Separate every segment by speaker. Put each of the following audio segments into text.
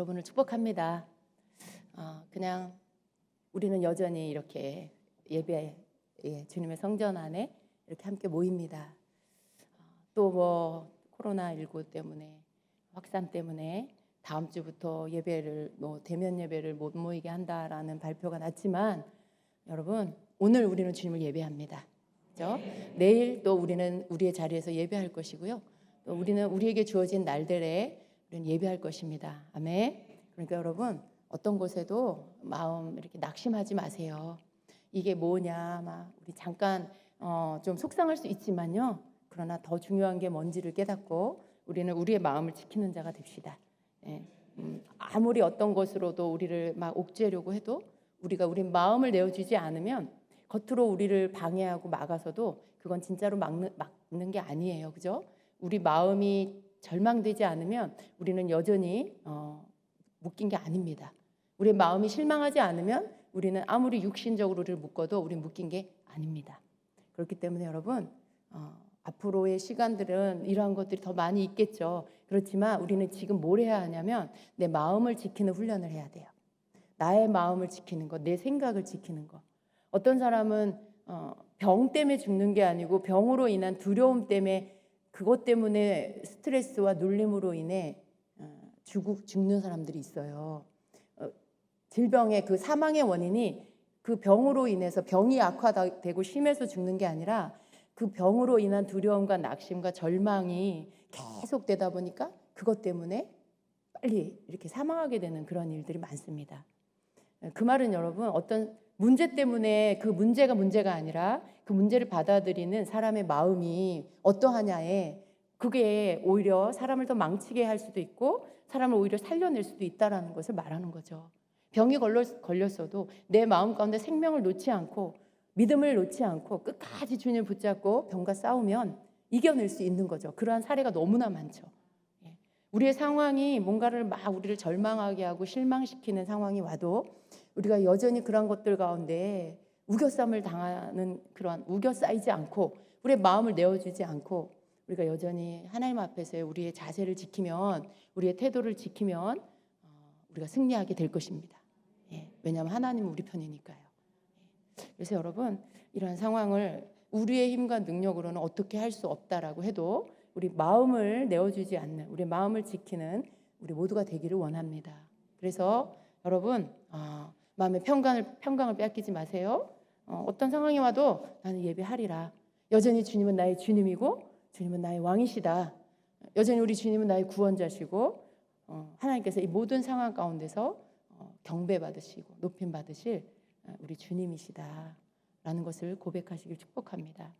Speaker 1: 여러분을 축복합니다. 그냥 우리는 여전히 이렇게 예배, 주님의 성전 안에 이렇게 함께 모입니다. 또 뭐 코로나19 때문에, 확산 때문에 다음 주부터 대면 예배를 못 모이게 한다라는 발표가 났지만, 여러분, 오늘 우리는 주님을 예배합니다. 그렇죠? 내일 또 우리는 우리의 자리에서 예배할 것이고요. 또 우리는 우리에게 주어진 날들에 우리는 예배할 것입니다. 아멘. 그러니까 여러분, 어떤 곳에도 마음 이렇게 낙심하지 마세요. 이게 뭐냐, 막 우리 잠깐 좀 속상할 수 있지만요. 그러나 더 중요한 게 뭔지를 깨닫고 우리는 우리의 마음을 지키는 자가 됩시다. 아무리 어떤 것으로도 우리를 막 옥죄려고 해도 우리가 우리 마음을 내어주지 않으면 겉으로 우리를 방해하고 막아서도 그건 진짜로 막는 게 아니에요. 그죠? 우리 마음이 절망되지 않으면 우리는 여전히 묶인 게 아닙니다. 우리 마음이 실망하지 않으면 우리는 아무리 육신적으로 우리를 묶어도 우리는 묶인 게 아닙니다. 그렇기 때문에 여러분, 앞으로의 시간들은 이러한 것들이 더 많이 있겠죠. 그렇지만 우리는 지금 뭘 해야 하냐면 내 마음을 지키는 훈련을 해야 돼요. 나의 마음을 지키는 것, 내 생각을 지키는 것. 어떤 사람은 병 때문에 죽는 게 아니고 병으로 인한 두려움 때문에, 그것 때문에 스트레스와 눌림으로 인해 죽는 사람들이 있어요. 질병의 그 사망의 원인이 그 병으로 인해서 병이 악화되고 심해서 죽는 게 아니라 그 병으로 인한 두려움과 낙심과 절망이 계속되다 보니까 그것 때문에 빨리 이렇게 사망하게 되는 그런 일들이 많습니다. 그 말은 여러분, 어떤 문제 때문에 그 문제가 아니라 그 문제를 받아들이는 사람의 마음이 어떠하냐에, 그게 오히려 사람을 더 망치게 할 수도 있고 사람을 오히려 살려낼 수도 있다는 것을 말하는 거죠. 병이 걸렸어도 내 마음 가운데 생명을 놓지 않고 믿음을 놓지 않고 끝까지 주님을 붙잡고 병과 싸우면 이겨낼 수 있는 거죠. 그러한 사례가 너무나 많죠. 우리의 상황이 뭔가를 막 우리를 절망하게 하고 실망시키는 상황이 와도 우리가 여전히 그런 것들 가운데 우겨쌈을 당하는, 그런 우겨싸이지 않고 우리의 마음을 내어주지 않고 우리가 여전히 하나님 앞에서의 우리의 자세를 지키면, 우리의 태도를 지키면 우리가 승리하게 될 것입니다. 왜냐하면 하나님은 우리 편이니까요. 그래서 여러분, 이러한 상황을 우리의 힘과 능력으로는 어떻게 할 수 없다라고 해도 우리 마음을 내어주지 않는, 우리 마음을 지키는 우리 모두가 되기를 원합니다. 그래서 여러분, 마음의 평강을 빼앗기지 마세요. 어떤 상황이 와도 나는 예배하리라. 여전히 주님은 나의 주님이고 주님은 나의 왕이시다. 여전히 우리 주님은 나의 구원자시고 하나님께서 이 모든 상황 가운데서 경배받으시고 높임받으실 우리 주님이시다라는 것을 고백하시길 축복합니다.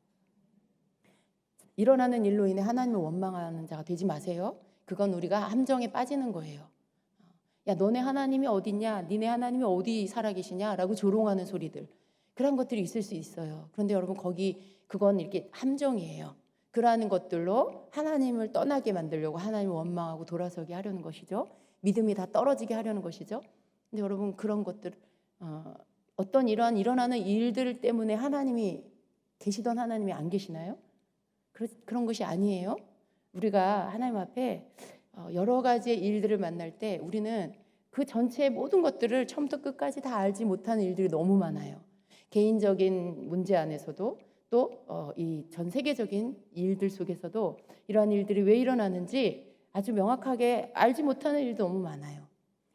Speaker 1: 일어나는 일로 인해 하나님을 원망하는 자가 되지 마세요. 그건 우리가 함정에 빠지는 거예요. 야, 너네 하나님이 어딨냐? 니네 하나님이 어디 살아계시냐? 라고 조롱하는 소리들, 그런 것들이 있을 수 있어요. 그런데 여러분, 그건 이렇게 함정이에요. 그러한 것들로 하나님을 떠나게 만들려고 하나님을 원망하고 돌아서게 하려는 것이죠. 믿음이 다 떨어지게 하려는 것이죠. 근데 여러분, 그런 것들, 어떤 일어나는 일들 때문에 하나님이 계시던 하나님이 안 계시나요? 그런 것이 아니에요. 우리가 하나님 앞에 여러 가지의 일들을 만날 때 우리는 그 전체의 모든 것들을 처음부터 끝까지 다 알지 못하는 일들이 너무 많아요. 개인적인 문제 안에서도 또 이 전 세계적인 일들 속에서도 이러한 일들이 왜 일어나는지 아주 명확하게 알지 못하는 일도 너무 많아요.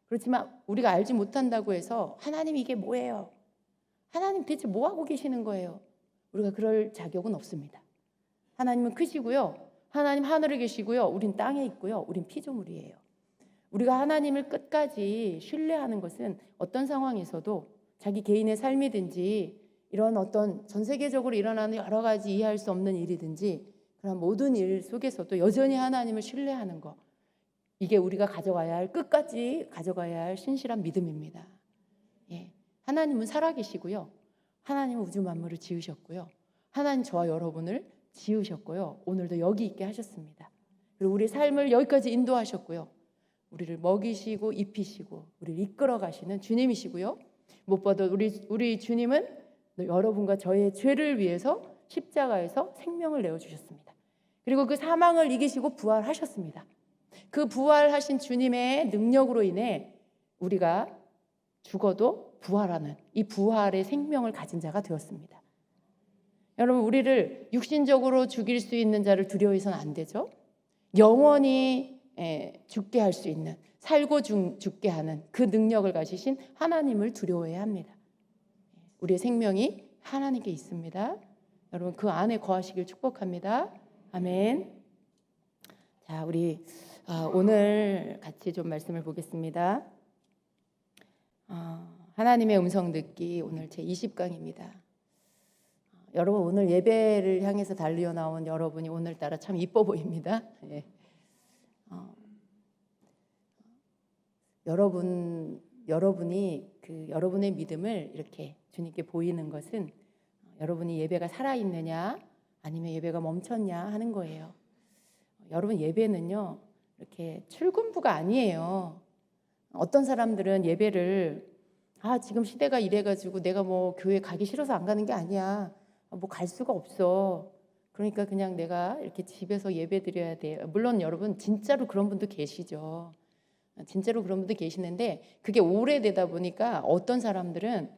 Speaker 1: 그렇지만 우리가 알지 못한다고 해서 하나님이 이게 뭐예요? 하나님 대체 뭐 하고 계시는 거예요? 우리가 그럴 자격은 없습니다. 하나님은 크시고요. 하나님 하늘에 계시고요. 우린 땅에 있고요. 우린 피조물이에요. 우리가 하나님을 끝까지 신뢰하는 것은 어떤 상황에서도 자기 개인의 삶이든지 이런 어떤 전 세계적으로 일어나는 여러 가지 이해할 수 없는 일이든지 그런 모든 일 속에서도 여전히 하나님을 신뢰하는 것, 이게 우리가 끝까지 가져가야 할 신실한 믿음입니다. 하나님은 살아계시고요. 하나님은 우주 만물을 지으셨고요. 하나님 저와 여러분을 지으셨고요. 오늘도 여기 있게 하셨습니다. 그리고 우리 삶을 여기까지 인도하셨고요. 우리를 먹이시고 입히시고 우리를 이끌어 가시는 주님이시고요. 무엇보다 우리 주님은 여러분과 저의 죄를 위해서 십자가에서 생명을 내어주셨습니다. 그리고 그 사망을 이기시고 부활하셨습니다. 그 부활하신 주님의 능력으로 인해 우리가 죽어도 부활하는 이 부활의 생명을 가진 자가 되었습니다. 여러분, 우리를 육신적으로 죽일 수 있는 자를 두려워해서는 안 되죠. 영원히 죽게 할 수 있는, 살고 죽게 하는 그 능력을 가지신 하나님을 두려워해야 합니다. 우리의 생명이 하나님께 있습니다. 여러분, 그 안에 거하시길 축복합니다. 아멘. 자, 우리 오늘 같이 좀 말씀을 보겠습니다. 하나님의 음성 듣기, 오늘 제 20강입니다. 여러분, 오늘 예배를 향해서 달려 나온 여러분이 오늘따라 참 이뻐 보입니다. 예. 여러분이 여러분의 믿음을 이렇게 주님께 보이는 것은 여러분이 예배가 살아있느냐 아니면 예배가 멈췄냐 하는 거예요. 여러분, 예배는요 이렇게 출근부가 아니에요. 어떤 사람들은 예배를 지금 시대가 이래가지고 내가 뭐 교회 가기 싫어서 안 가는 게 아니야. 뭐 갈 수가 없어. 그러니까 그냥 내가 이렇게 집에서 예배 드려야 돼. 물론 여러분 진짜로 그런 분도 계시죠. 진짜로 그런 분도 계시는데 그게 오래되다 보니까 어떤 사람들은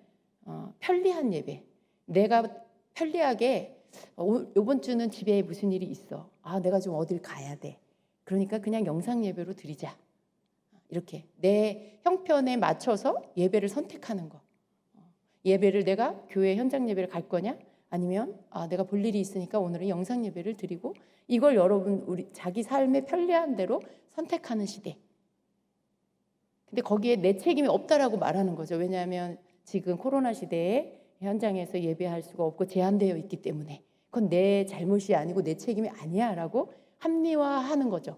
Speaker 1: 편리한 예배, 내가 편리하게 이번 주는 집에 무슨 일이 있어. 내가 좀 어딜 가야 돼. 그러니까 그냥 영상 예배로 드리자. 이렇게 내 형편에 맞춰서 예배를 선택하는 거. 예배를 내가 교회 현장 예배를 갈 거냐? 아니면 내가 볼 일이 있으니까 오늘은 영상 예배를 드리고, 이걸 여러분 우리 자기 삶의 편리한 대로 선택하는 시대. 근데 거기에 내 책임이 없다라고 말하는 거죠. 왜냐하면 지금 코로나 시대에 현장에서 예배할 수가 없고 제한되어 있기 때문에 그건 내 잘못이 아니고 내 책임이 아니야라고 합리화하는 거죠.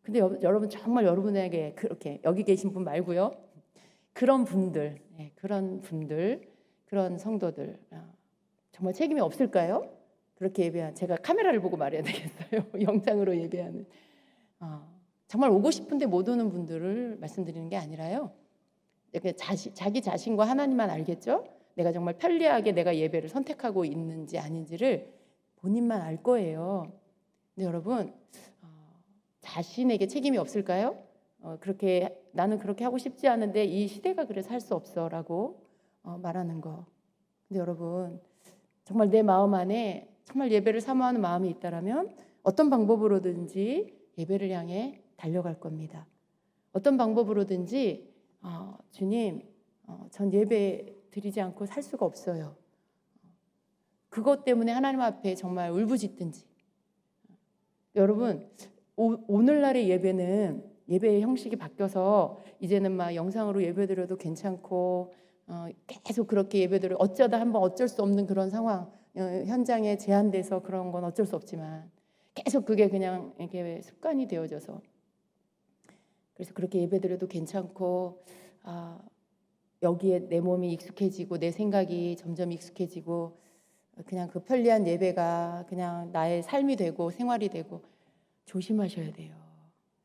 Speaker 1: 근데 여러분, 정말 여러분에게 그렇게 여기 계신 분 말고요, 그런 분들, 그런 성도들 정말 책임이 없을까요? 그렇게 예배한, 제가 카메라를 보고 말해야 되겠어요. 영상으로 예배하는 정말 오고 싶은데 못 오는 분들을 말씀드리는 게 아니라요, 이렇게 자기 자신과 하나님만 알겠죠? 내가 정말 편리하게 내가 예배를 선택하고 있는지 아닌지를 본인만 알 거예요. 근데 여러분, 자신에게 책임이 없을까요? 그렇게 나는 그렇게 하고 싶지 않은데 이 시대가 그래서 할 수 없어라고 말하는 거. 근데 여러분, 정말 내 마음 안에 정말 예배를 사모하는 마음이 있다라면 어떤 방법으로든지 예배를 향해 달려갈 겁니다. 어떤 방법으로든지 주님, 전 예배 드리지 않고 살 수가 없어요. 그것 때문에 하나님 앞에 정말 울부짖든지. 여러분, 오늘날의 예배는 예배의 형식이 바뀌어서 이제는 막 영상으로 예배드려도 괜찮고 계속 그렇게 예배드려 어쩌다 한번 어쩔 수 없는 그런 상황, 현장에 제한돼서 그런 건 어쩔 수 없지만 계속 그게 그냥 이렇게 습관이 되어져서, 그래서 그렇게 예배드려도 괜찮고 여기에 내 몸이 익숙해지고 내 생각이 점점 익숙해지고 그냥 그 편리한 예배가 그냥 나의 삶이 되고 생활이 되고, 조심하셔야 돼요.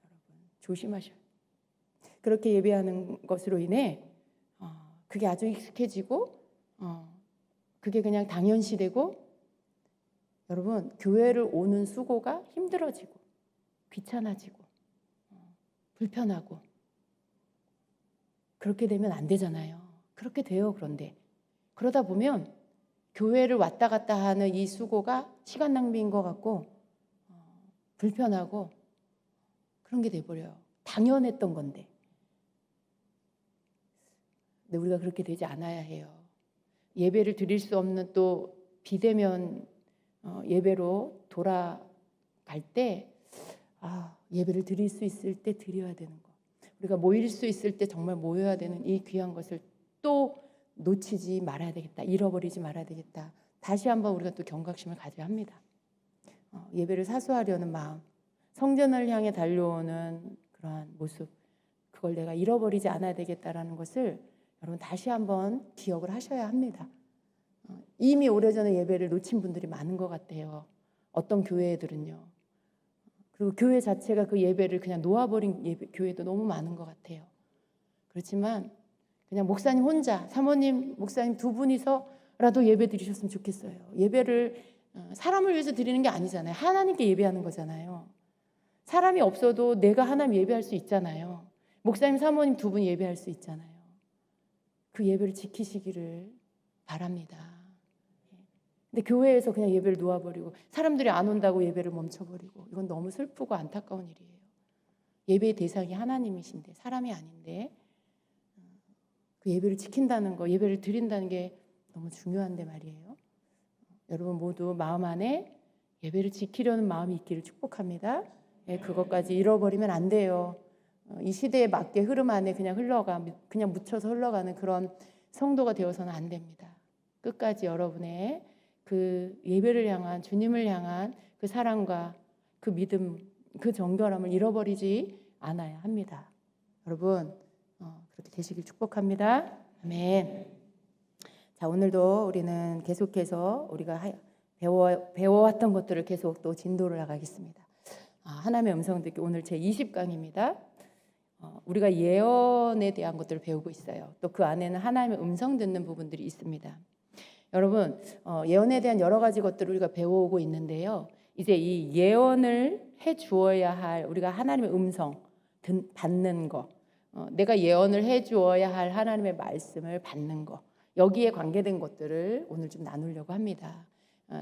Speaker 1: 여러분, 조심하셔야 돼요. 그렇게 예배하는 것으로 인해 그게 아주 익숙해지고 그게 그냥 당연시되고, 여러분, 교회를 오는 수고가 힘들어지고 귀찮아지고 불편하고, 그렇게 되면 안 되잖아요. 그렇게 돼요. 그런데 그러다 보면 교회를 왔다 갔다 하는 이 수고가 시간 낭비인 것 같고 불편하고 그런 게 돼버려요. 당연했던 건데. 근데 우리가 그렇게 되지 않아야 해요. 예배를 드릴 수 없는 또 비대면 예배로 돌아갈 때 예배를 드릴 수 있을 때 드려야 되는 거, 우리가 모일 수 있을 때 정말 모여야 되는 이 귀한 것을 또 놓치지 말아야 되겠다. 잃어버리지 말아야 되겠다. 다시 한번 우리가 또 경각심을 가져야 합니다. 예배를 사수하려는 마음, 성전을 향해 달려오는 그러한 모습, 그걸 내가 잃어버리지 않아야 되겠다라는 것을 여러분 다시 한번 기억을 하셔야 합니다. 이미 오래전에 예배를 놓친 분들이 많은 것 같아요. 어떤 교회들은요. 그리고 교회 자체가 그 예배를 그냥 놓아버린 교회도 너무 많은 것 같아요. 그렇지만 그냥 목사님 혼자, 사모님, 목사님 두 분이서라도 예배 드리셨으면 좋겠어요. 예배를 사람을 위해서 드리는 게 아니잖아요. 하나님께 예배하는 거잖아요. 사람이 없어도 내가 하나님 예배할 수 있잖아요. 목사님, 사모님 두 분 예배할 수 있잖아요. 그 예배를 지키시기를 바랍니다. 근데 교회에서 그냥 예배를 놓아버리고 사람들이 안 온다고 예배를 멈춰버리고, 이건 너무 슬프고 안타까운 일이에요. 예배의 대상이 하나님이신데, 사람이 아닌데 그 예배를 지킨다는 거, 예배를 드린다는 게 너무 중요한데 말이에요. 여러분 모두 마음 안에 예배를 지키려는 마음이 있기를 축복합니다. 그것까지 잃어버리면 안 돼요. 이 시대에 맞게 흐름 안에 그냥 그냥 묻혀서 흘러가는 그런 성도가 되어서는 안 됩니다. 끝까지 여러분의 그 예배를 향한, 주님을 향한 그 사랑과 그 믿음, 그 정결함을 잃어버리지 않아야 합니다. 여러분 그렇게 되시길 축복합니다. 아멘. 자, 오늘도 우리는 계속해서 우리가 배워왔던 것들을 계속 또 진도를 나가겠습니다. 하나님의 음성 듣기, 오늘 제 20강입니다. 우리가 예언에 대한 것들을 배우고 있어요. 또 그 안에는 하나님의 음성 듣는 부분들이 있습니다. 여러분, 예언에 대한 여러 가지 것들을 우리가 배워오고 있는데요. 이제 이 예언을 해 주어야 할, 우리가 하나님의 음성 받는 거, 내가 예언을 해 주어야 할 하나님의 말씀을 받는 거, 여기에 관계된 것들을 오늘 좀 나누려고 합니다.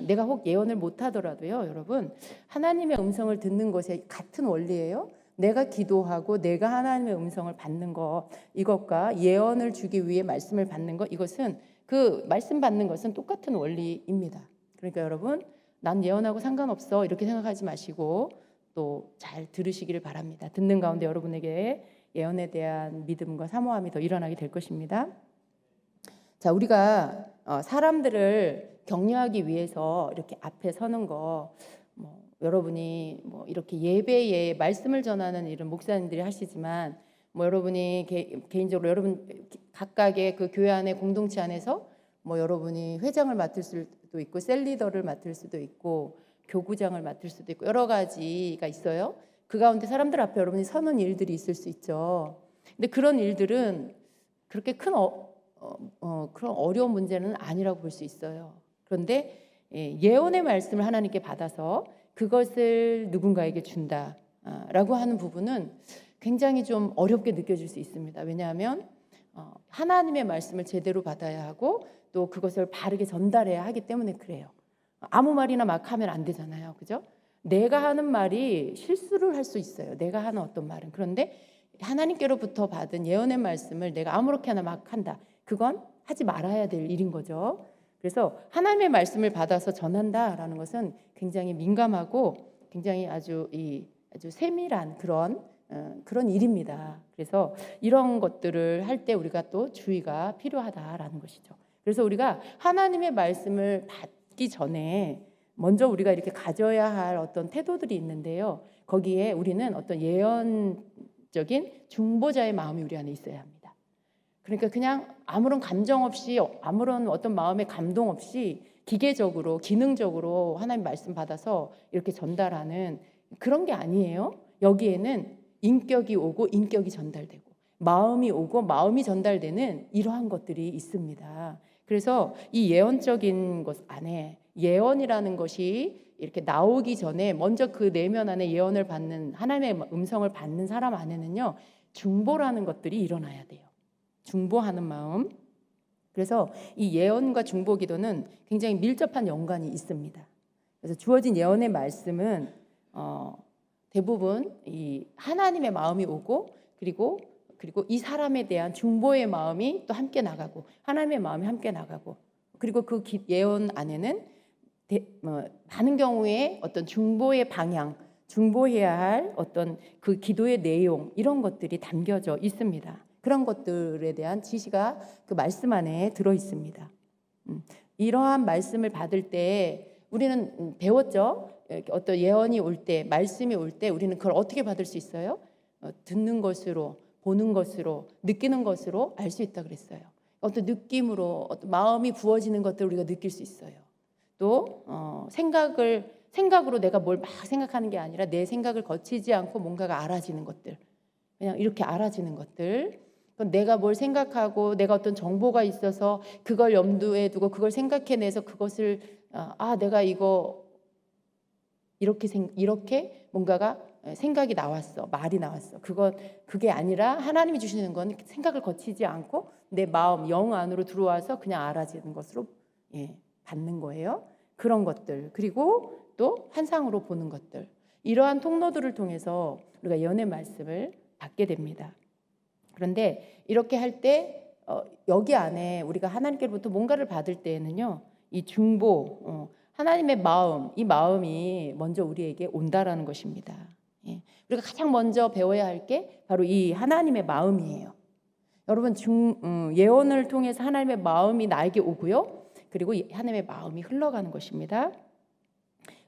Speaker 1: 내가 혹 예언을 못하더라도요, 여러분, 하나님의 음성을 듣는 것에 같은 원리예요. 내가 기도하고 내가 하나님의 음성을 받는 것, 이것과 예언을 주기 위해 말씀을 받는 것, 이것은 그 말씀 받는 것은 똑같은 원리입니다. 그러니까 여러분, 난 예언하고 상관없어 이렇게 생각하지 마시고 또 잘 들으시기를 바랍니다. 듣는 가운데 여러분에게 예언에 대한 믿음과 사모함이 더 일어나게 될 것입니다. 자, 우리가 사람들을 격려하기 위해서 이렇게 앞에 서는 거, 여러분이 이렇게 예배에 말씀을 전하는 일은 목사님들이 하시지만, 여러분이 개인적으로 여러분 각각의 그 교회 안에 공동체 안에서 여러분이 회장을 맡을 수도 있고 셀리더를 맡을 수도 있고 교구장을 맡을 수도 있고 여러 가지가 있어요. 그 가운데 사람들 앞에 여러분이 서는 일들이 있을 수 있죠. 근데 그런 일들은 그렇게 큰 그런 어려운 문제는 아니라고 볼 수 있어요. 그런데 예언의 말씀을 하나님께 받아서 그것을 누군가에게 준다라고 하는 부분은 굉장히 좀 어렵게 느껴질 수 있습니다. 왜냐하면 하나님의 말씀을 제대로 받아야 하고 또 그것을 바르게 전달해야 하기 때문에 그래요. 아무 말이나 막 하면 안 되잖아요. 그죠? 내가 하는 말이 실수를 할 수 있어요. 내가 하는 어떤 말은. 그런데 하나님께로부터 받은 예언의 말씀을 내가 아무렇게나 막 한다. 그건 하지 말아야 될 일인 거죠. 그래서 하나님의 말씀을 받아서 전한다라는 것은 굉장히 민감하고 굉장히 아주 세밀한 그런 일입니다. 그래서 이런 것들을 할 때 우리가 또 주의가 필요하다라는 것이죠. 그래서 우리가 하나님의 말씀을 받기 전에 먼저 우리가 이렇게 가져야 할 어떤 태도들이 있는데요. 거기에 우리는 어떤 예언적인 중보자의 마음이 우리 안에 있어야 합니다. 그러니까 그냥 아무런 감정 없이, 아무런 어떤 마음의 감동 없이 기계적으로, 기능적으로 하나님 말씀 받아서 이렇게 전달하는 그런 게 아니에요. 여기에는 인격이 오고 인격이 전달되고 마음이 오고 마음이 전달되는 이러한 것들이 있습니다. 그래서 이 예언적인 것 안에, 예언이라는 것이 이렇게 나오기 전에 먼저 그 내면 안에 예언을 받는, 하나님의 음성을 받는 사람 안에는요, 중보라는 것들이 일어나야 돼요. 중보하는 마음. 그래서 이 예언과 중보 기도는 굉장히 밀접한 연관이 있습니다. 그래서 주어진 예언의 말씀은 대부분 이 하나님의 마음이 오고 그리고 이 사람에 대한 중보의 마음이 또 함께 나가고 하나님의 마음이 함께 나가고, 그리고 그 예언 안에는 많은 경우에 어떤 중보의 방향, 중보해야 할 어떤 그 기도의 내용, 이런 것들이 담겨져 있습니다. 그런 것들에 대한 지시가 그 말씀 안에 들어 있습니다. 이러한 말씀을 받을 때 우리는 배웠죠. 어떤 예언이 올 때, 말씀이 올 때 우리는 그걸 어떻게 받을 수 있어요? 듣는 것으로, 보는 것으로, 느끼는 것으로 알 수 있다 그랬어요. 어떤 느낌으로, 어떤 마음이 부어지는 것들을 우리가 느낄 수 있어요. 또 생각으로 내가 뭘 막 생각하는 게 아니라 내 생각을 거치지 않고 뭔가가 알아지는 것들, 그냥 이렇게 알아지는 것들. 내가 뭘 생각하고 내가 어떤 정보가 있어서 그걸 염두에 두고 그걸 생각해내서 그것을 내가 이거 이렇게 뭔가가 생각이 나왔어, 말이 나왔어. 그게 아니라 하나님이 주시는 건 생각을 거치지 않고 내 마음, 영 안으로 들어와서 그냥 알아지는 것으로 받는 거예요. 그런 것들, 그리고 또 환상으로 보는 것들, 이러한 통로들을 통해서 우리가 예언의 말씀을 받게 됩니다. 그런데 이렇게 할 때 여기 안에 우리가 하나님께로부터 뭔가를 받을 때에는요, 이 중보, 하나님의 마음, 이 마음이 먼저 우리에게 온다라는 것입니다. 우리가 가장 먼저 배워야 할 게 바로 이 하나님의 마음이에요. 여러분, 예언을 통해서 하나님의 마음이 나에게 오고요, 그리고 하나님의 마음이 흘러가는 것입니다.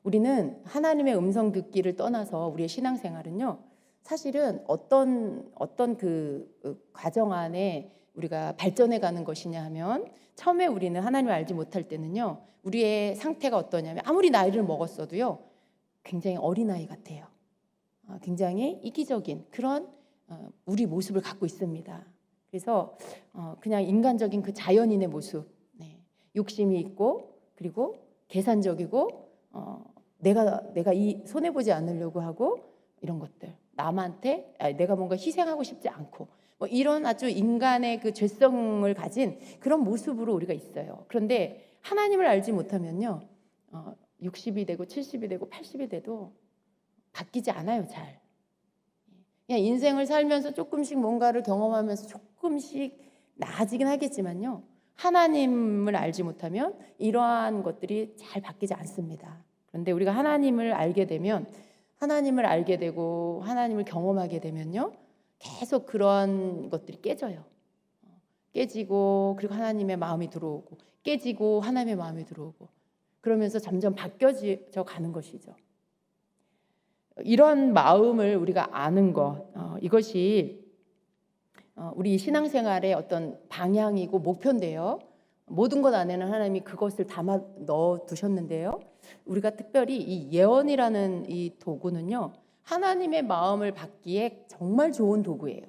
Speaker 1: 우리는 하나님의 음성 듣기를 떠나서 우리의 신앙생활은요, 사실은 어떤 그 과정 안에 우리가 발전해 가는 것이냐 하면, 처음에 우리는 하나님을 알지 못할 때는요, 우리의 상태가 어떠냐면 아무리 나이를 먹었어도요, 굉장히 어린아이 같아요. 굉장히 이기적인 그런 우리 모습을 갖고 있습니다. 그래서 그냥 인간적인 그 자연인의 모습, 욕심이 있고, 그리고 계산적이고, 내가 이 손해보지 않으려고 하고, 이런 것들, 남한테 내가 뭔가 희생하고 싶지 않고, 뭐 이런 아주 인간의 그 죄성을 가진 그런 모습으로 우리가 있어요. 그런데 하나님을 알지 못하면요, 60이 되고 70이 되고 80이 돼도 바뀌지 않아요, 잘. 그냥 인생을 살면서 조금씩 뭔가를 경험하면서 조금씩 나아지긴 하겠지만요, 하나님을 알지 못하면 이러한 것들이 잘 바뀌지 않습니다. 그런데 우리가 하나님을 알게 되면, 하나님을 알게 되고 하나님을 경험하게 되면요, 계속 그런 것들이 깨져요. 깨지고, 그리고 하나님의 마음이 들어오고, 깨지고 하나님의 마음이 들어오고, 그러면서 점점 바뀌어져 가는 것이죠. 이런 마음을 우리가 아는 것, 이것이 우리 신앙생활의 어떤 방향이고 목표인데요, 모든 것 안에는 하나님이 그것을 담아 넣어 두셨는데요, 우리가 특별히 이 예언이라는 이 도구는요, 하나님의 마음을 받기에 정말 좋은 도구예요.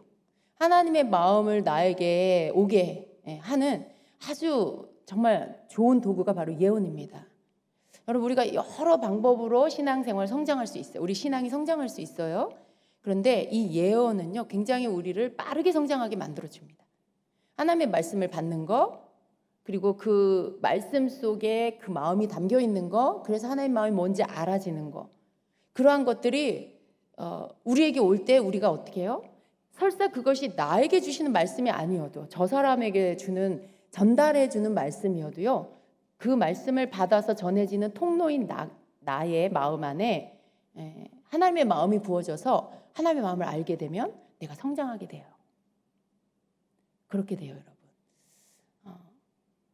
Speaker 1: 하나님의 마음을 나에게 오게 하는 아주 정말 좋은 도구가 바로 예언입니다. 여러분, 우리가 여러 방법으로 신앙생활 성장할 수 있어요. 우리 신앙이 성장할 수 있어요. 그런데 이 예언은요, 굉장히 우리를 빠르게 성장하게 만들어줍니다. 하나님의 말씀을 받는 거, 그리고 그 말씀 속에 그 마음이 담겨 있는 거, 그래서 하나님의 마음이 뭔지 알아지는 거, 그러한 것들이 우리에게 올 때 우리가 어떻게 해요? 설사 그것이 나에게 주시는 말씀이 아니어도, 저 사람에게 전달해 주는 말씀이어도요, 그 말씀을 받아서 전해지는 통로인 나의 마음 안에 하나님의 마음이 부어져서 하나님의 마음을 알게 되면 내가 성장하게 돼요. 그렇게 돼요, 여러분.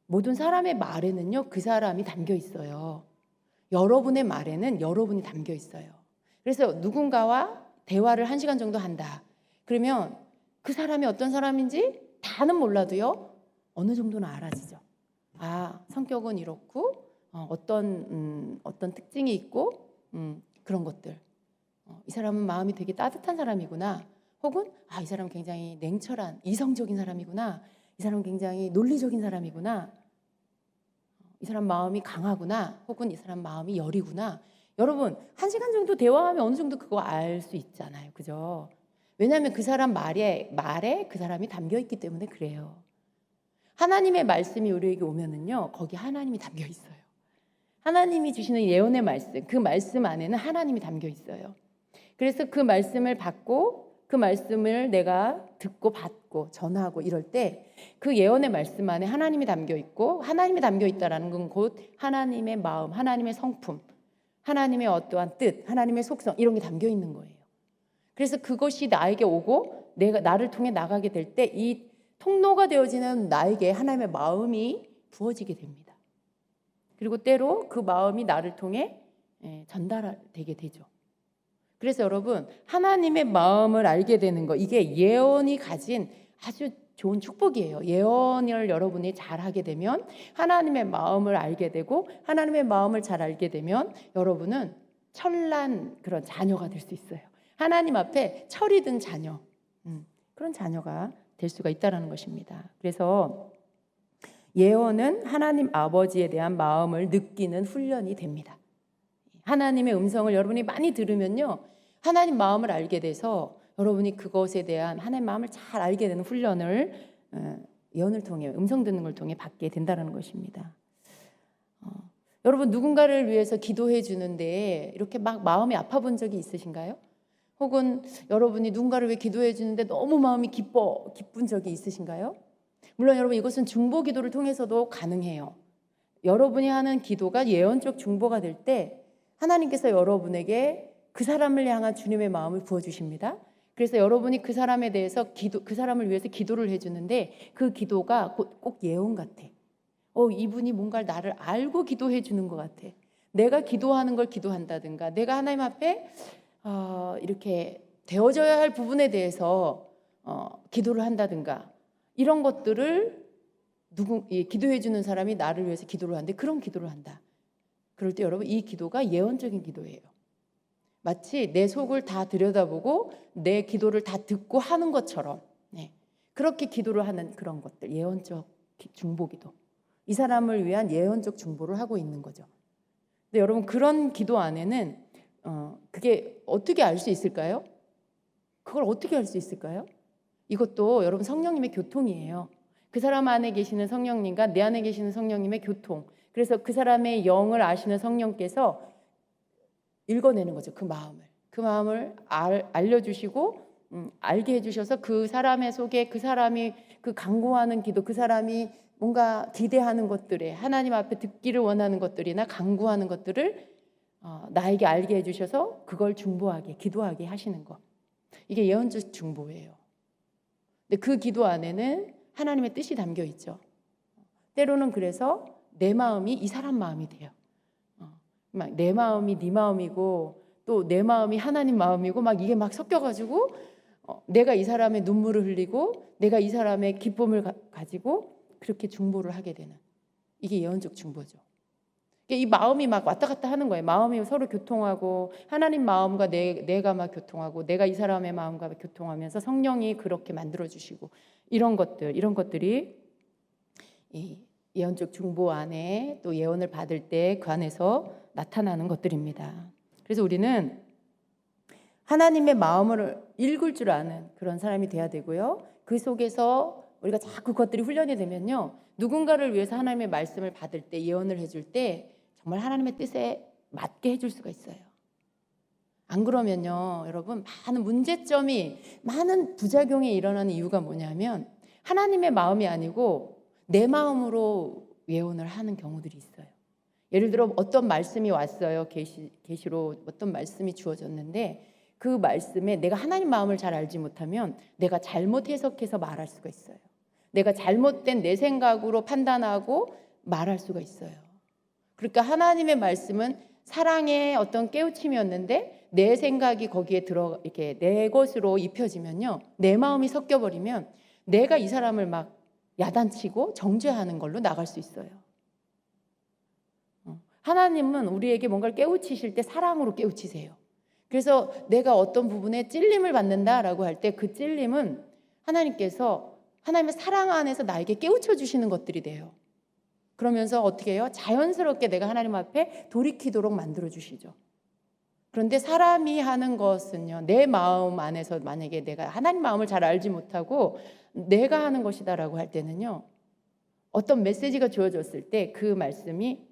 Speaker 1: 모든 사람의 말에는요, 그 사람이 담겨 있어요. 여러분의 말에는 여러분이 담겨 있어요. 그래서 누군가와 대화를 1시간 정도 한다. 그러면 그 사람이 어떤 사람인지 다는 몰라도요, 어느 정도는 알아지죠. 성격은 이렇고, 어떤 특징이 있고, 그런 것들. 이 사람은 마음이 되게 따뜻한 사람이구나. 혹은 이 사람은 굉장히 냉철한 이성적인 사람이구나. 이 사람은 굉장히 논리적인 사람이구나. 이 사람 마음이 강하구나. 혹은 이 사람 마음이 여리구나. 여러분, 1시간 정도 대화하면 어느 정도 그거 알 수 있잖아요. 그죠? 왜냐하면 그 사람 말에 그 사람이 담겨 있기 때문에 그래요. 하나님의 말씀이 우리에게 오면은요, 거기 하나님이 담겨 있어요. 하나님이 주시는 예언의 말씀, 그 말씀 안에는 하나님이 담겨 있어요. 그래서 그 말씀을 받고, 그 말씀을 내가 듣고 받고 전하고 이럴 때 그 예언의 말씀 안에 하나님이 담겨 있고, 하나님이 담겨 있다라는 건 곧 하나님의 마음, 하나님의 성품, 하나님의 어떠한 뜻, 하나님의 속성, 이런 게 담겨 있는 거예요. 그래서 그것이 나에게 오고 나를 통해 나가게 될 때 이 통로가 되어지는 나에게 하나님의 마음이 부어지게 됩니다. 그리고 때로 그 마음이 나를 통해 전달되게 되죠. 그래서 여러분, 하나님의 마음을 알게 되는 거, 이게 예언이 가진 아주 좋은 축복이에요. 예언을 여러분이 잘 하게 되면, 하나님의 마음을 알게 되고, 하나님의 마음을 잘 알게 되면 여러분은 철난 그런 자녀가 될 수 있어요. 하나님 앞에 철이 든 자녀, 그런 자녀가 될 수가 있다는 것입니다. 그래서 예언은 하나님 아버지에 대한 마음을 느끼는 훈련이 됩니다. 하나님의 음성을 여러분이 많이 들으면요, 하나님 마음을 알게 돼서 여러분이 그것에 대한 하나님 마음을 잘 알게 되는 훈련을 예언을 통해, 음성 듣는 걸 통해 받게 된다는 것입니다. 여러분, 누군가를 위해서 기도해 주는데 이렇게 막 마음이 아파 본 적이 있으신가요? 혹은 여러분이 누군가를 위해 기도해 주는데 너무 마음이 기쁜 적이 있으신가요? 물론 여러분, 이것은 중보 기도를 통해서도 가능해요. 여러분이 하는 기도가 예언적 중보가 될 때 하나님께서 여러분에게 그 사람을 향한 주님의 마음을 부어주십니다. 그래서 여러분이 그 사람에 대해서 그 사람을 위해서 기도를 해주는데 그 기도가 꼭 예언 같아. 이분이 뭔가 나를 알고 기도해 주는 것 같아. 내가 기도하는 걸 기도한다든가, 내가 하나님 앞에 이렇게 되어져야 할 부분에 대해서 기도를 한다든가, 이런 것들을 기도해 주는 사람이 나를 위해서 기도를 하는데 그런 기도를 한다. 그럴 때 여러분, 이 기도가 예언적인 기도예요. 마치 내 속을 다 들여다보고 내 기도를 다 듣고 하는 것처럼, 그렇게 기도를 하는 그런 것들, 예언적 중보기도. 이 사람을 위한 예언적 중보를 하고 있는 거죠. 근데 여러분, 그런 기도 안에는 그게 어떻게 알 수 있을까요? 그걸 어떻게 알 수 있을까요? 이것도 여러분, 성령님의 교통이에요. 그 사람 안에 계시는 성령님과 내 안에 계시는 성령님의 교통. 그래서 그 사람의 영을 아시는 성령께서 읽어내는 거죠. 그 마음을 알려주시고 알게 해주셔서 그 사람의 속에 그 사람이 그 간구하는 기도, 그 사람이 뭔가 기대하는 것들에 하나님 앞에 듣기를 원하는 것들이나 간구하는 것들을 나에게 알게 해주셔서 그걸 중보하게, 기도하게 하시는 것. 이게 예언적 중보예요. 근데 그 기도 안에는 하나님의 뜻이 담겨 있죠. 때로는 그래서 내 마음이 이 사람 마음이 돼요. 막 내 마음이 네 마음이고 또 내 마음이 하나님 마음이고 막 이게 막 섞여가지고 내가 이 사람의 눈물을 흘리고 내가 이 사람의 기쁨을 가지고 그렇게 중보를 하게 되는, 이게 예언적 중보죠. 이 마음이 막 왔다 갔다 하는 거예요. 마음이 서로 교통하고 하나님 마음과 내가 막 교통하고 내가 이 사람의 마음과 교통하면서 성령이 그렇게 만들어주시고 이런 것들이 이 예언적 중보 안에 또 예언을 받을 때 그 안에서 나타나는 것들입니다. 그래서 우리는 하나님의 마음을 읽을 줄 아는 그런 사람이 돼야 되고요. 그 속에서 우리가 자꾸 그것들이 훈련이 되면요, 누군가를 위해서 하나님의 말씀을 받을 때, 예언을 해줄 때 정말 하나님의 뜻에 맞게 해줄 수가 있어요. 안 그러면요, 여러분, 많은 문제점이, 많은 부작용이 일어나는 이유가 뭐냐면 하나님의 마음이 아니고 내 마음으로 예언을 하는 경우들이 있어요. 예를 들어 어떤 말씀이 왔어요. 계시로 어떤 말씀이 주어졌는데 그 말씀에 내가 하나님 마음을 잘 알지 못하면 내가 잘못 해석해서 말할 수가 있어요. 내가 잘못된 내 생각으로 판단하고 말할 수가 있어요. 그러니까 하나님의 말씀은 사랑의 어떤 깨우침이었는데 내 생각이 거기에 이렇게 내 것으로 입혀지면요, 내 마음이 섞여버리면 내가 이 사람을 막 야단치고 정죄하는 걸로 나갈 수 있어요. 하나님은 우리에게 뭔가를 깨우치실 때 사랑으로 깨우치세요. 그래서 내가 어떤 부분에 찔림을 받는다라고 할 때 그 찔림은 하나님께서 하나님의 사랑 안에서 나에게 깨우쳐 주시는 것들이 돼요. 그러면서 어떻게 해요? 자연스럽게 내가 하나님 앞에 돌이키도록 만들어 주시죠. 그런데 사람이 하는 것은요, 내 마음 안에서 만약에 내가 하나님 마음을 잘 알지 못하고 내가 하는 것이다라고 할 때는요, 어떤 메시지가 주어졌을 때 그 말씀이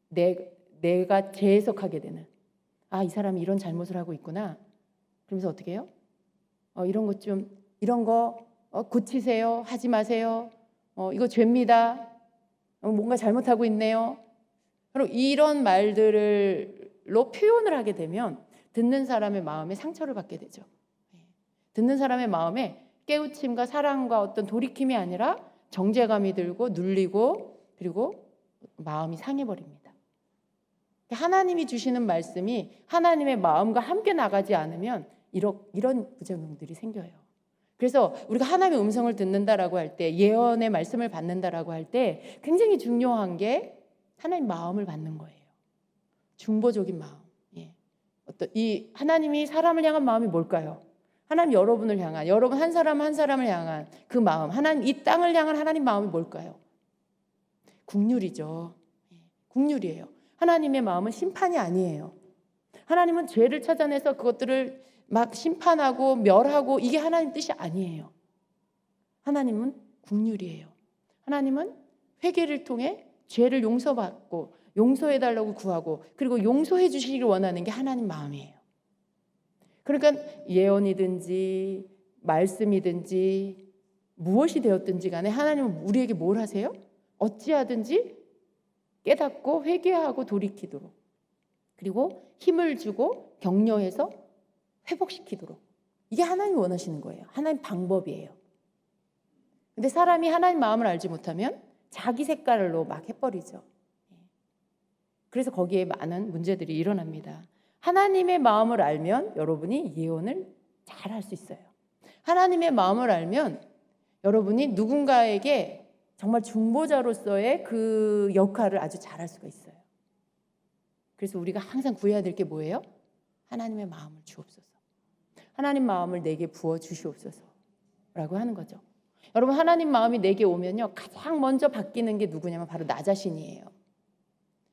Speaker 1: 내가 재해석하게 되는, 이 사람이 이런 잘못을 하고 있구나. 그러면서 어떻게 해요? 이런 거 고치세요. 하지 마세요. 이거 죄입니다. 뭔가 잘못하고 있네요. 그럼 이런 말들로 표현을 하게 되면 듣는 사람의 마음에 상처를 받게 되죠. 듣는 사람의 마음에 깨우침과 사랑과 어떤 돌이킴이 아니라 정죄감이 들고 눌리고 그리고 마음이 상해버립니다. 하나님이 주시는 말씀이 하나님의 마음과 함께 나가지 않으면 이런 부작용들이 생겨요. 그래서 우리가 하나님의 음성을 듣는다라고 할 때, 예언의 말씀을 받는다라고 할 때 굉장히 중요한 게 하나님 마음을 받는 거예요. 중보적인 마음. 이 하나님이 사람을 향한 마음이 뭘까요? 하나님 여러분을 향한, 여러분 한 사람 한 사람을 향한 그 마음, 하나님 이 땅을 향한 하나님 마음이 뭘까요? 긍휼이죠. 긍휼이에요. 하나님의 마음은 심판이 아니에요. 하나님은 죄를 찾아내서 그것들을 막 심판하고 멸하고 이게 하나님 뜻이 아니에요. 하나님은 긍휼이에요. 하나님은 회개를 통해 죄를 용서받고 용서해달라고 구하고 그리고 용서해 주시기를 원하는 게 하나님 마음이에요. 그러니까 예언이든지 말씀이든지 무엇이 되었든지 간에 하나님은 우리에게 뭘 하세요? 어찌하든지 깨닫고 회개하고 돌이키도록 그리고 힘을 주고 격려해서 회복시키도록 이게 하나님이 원하시는 거예요. 하나님 방법이에요. 근데 사람이 하나님 마음을 알지 못하면 자기 색깔로 막 해버리죠. 그래서 거기에 많은 문제들이 일어납니다. 하나님의 마음을 알면 여러분이 예언을 잘 할 수 있어요. 하나님의 마음을 알면 여러분이 누군가에게 정말 중보자로서의 그 역할을 아주 잘할 수가 있어요. 그래서 우리가 항상 구해야 될 게 뭐예요? 하나님의 마음을 주옵소서. 하나님 마음을 내게 부어 주시옵소서 라고 하는 거죠. 여러분 하나님 마음이 내게 오면요 가장 먼저 바뀌는 게 누구냐면 바로 나 자신이에요.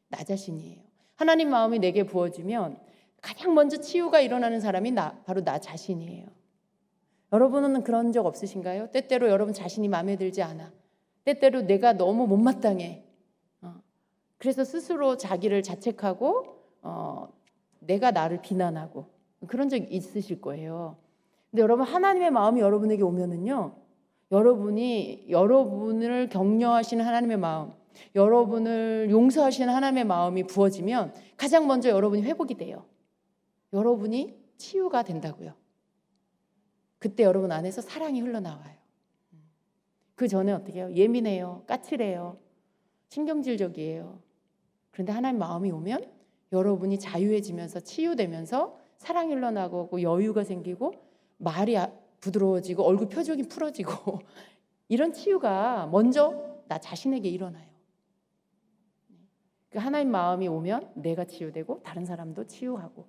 Speaker 1: 나 자신이에요. 하나님 마음이 내게 부어지면 가장 먼저 치유가 일어나는 사람이 바로 나 자신이에요. 여러분은 그런 적 없으신가요? 때때로 여러분 자신이 마음에 들지 않아. 때때로 내가 너무 못마땅해. 그래서 스스로 자기를 자책하고 내가 나를 비난하고 그런 적 있으실 거예요. 근데 여러분 하나님의 마음이 여러분에게 오면은요, 여러분을 격려하시는 하나님의 마음, 여러분을 용서하시는 하나님의 마음이 부어지면 가장 먼저 여러분이 회복이 돼요. 여러분이 치유가 된다고요. 그때 여러분 안에서 사랑이 흘러나와요. 그 전에 어떻게 해요? 예민해요. 까칠해요. 신경질적이에요. 그런데 하나님 마음이 오면 여러분이 자유해지면서 치유되면서 사랑이 흘러나오고 여유가 생기고 말이 부드러워지고 얼굴 표정이 풀어지고 이런 치유가 먼저 나 자신에게 일어나요. 그 하나님 마음이 오면 내가 치유되고 다른 사람도 치유하고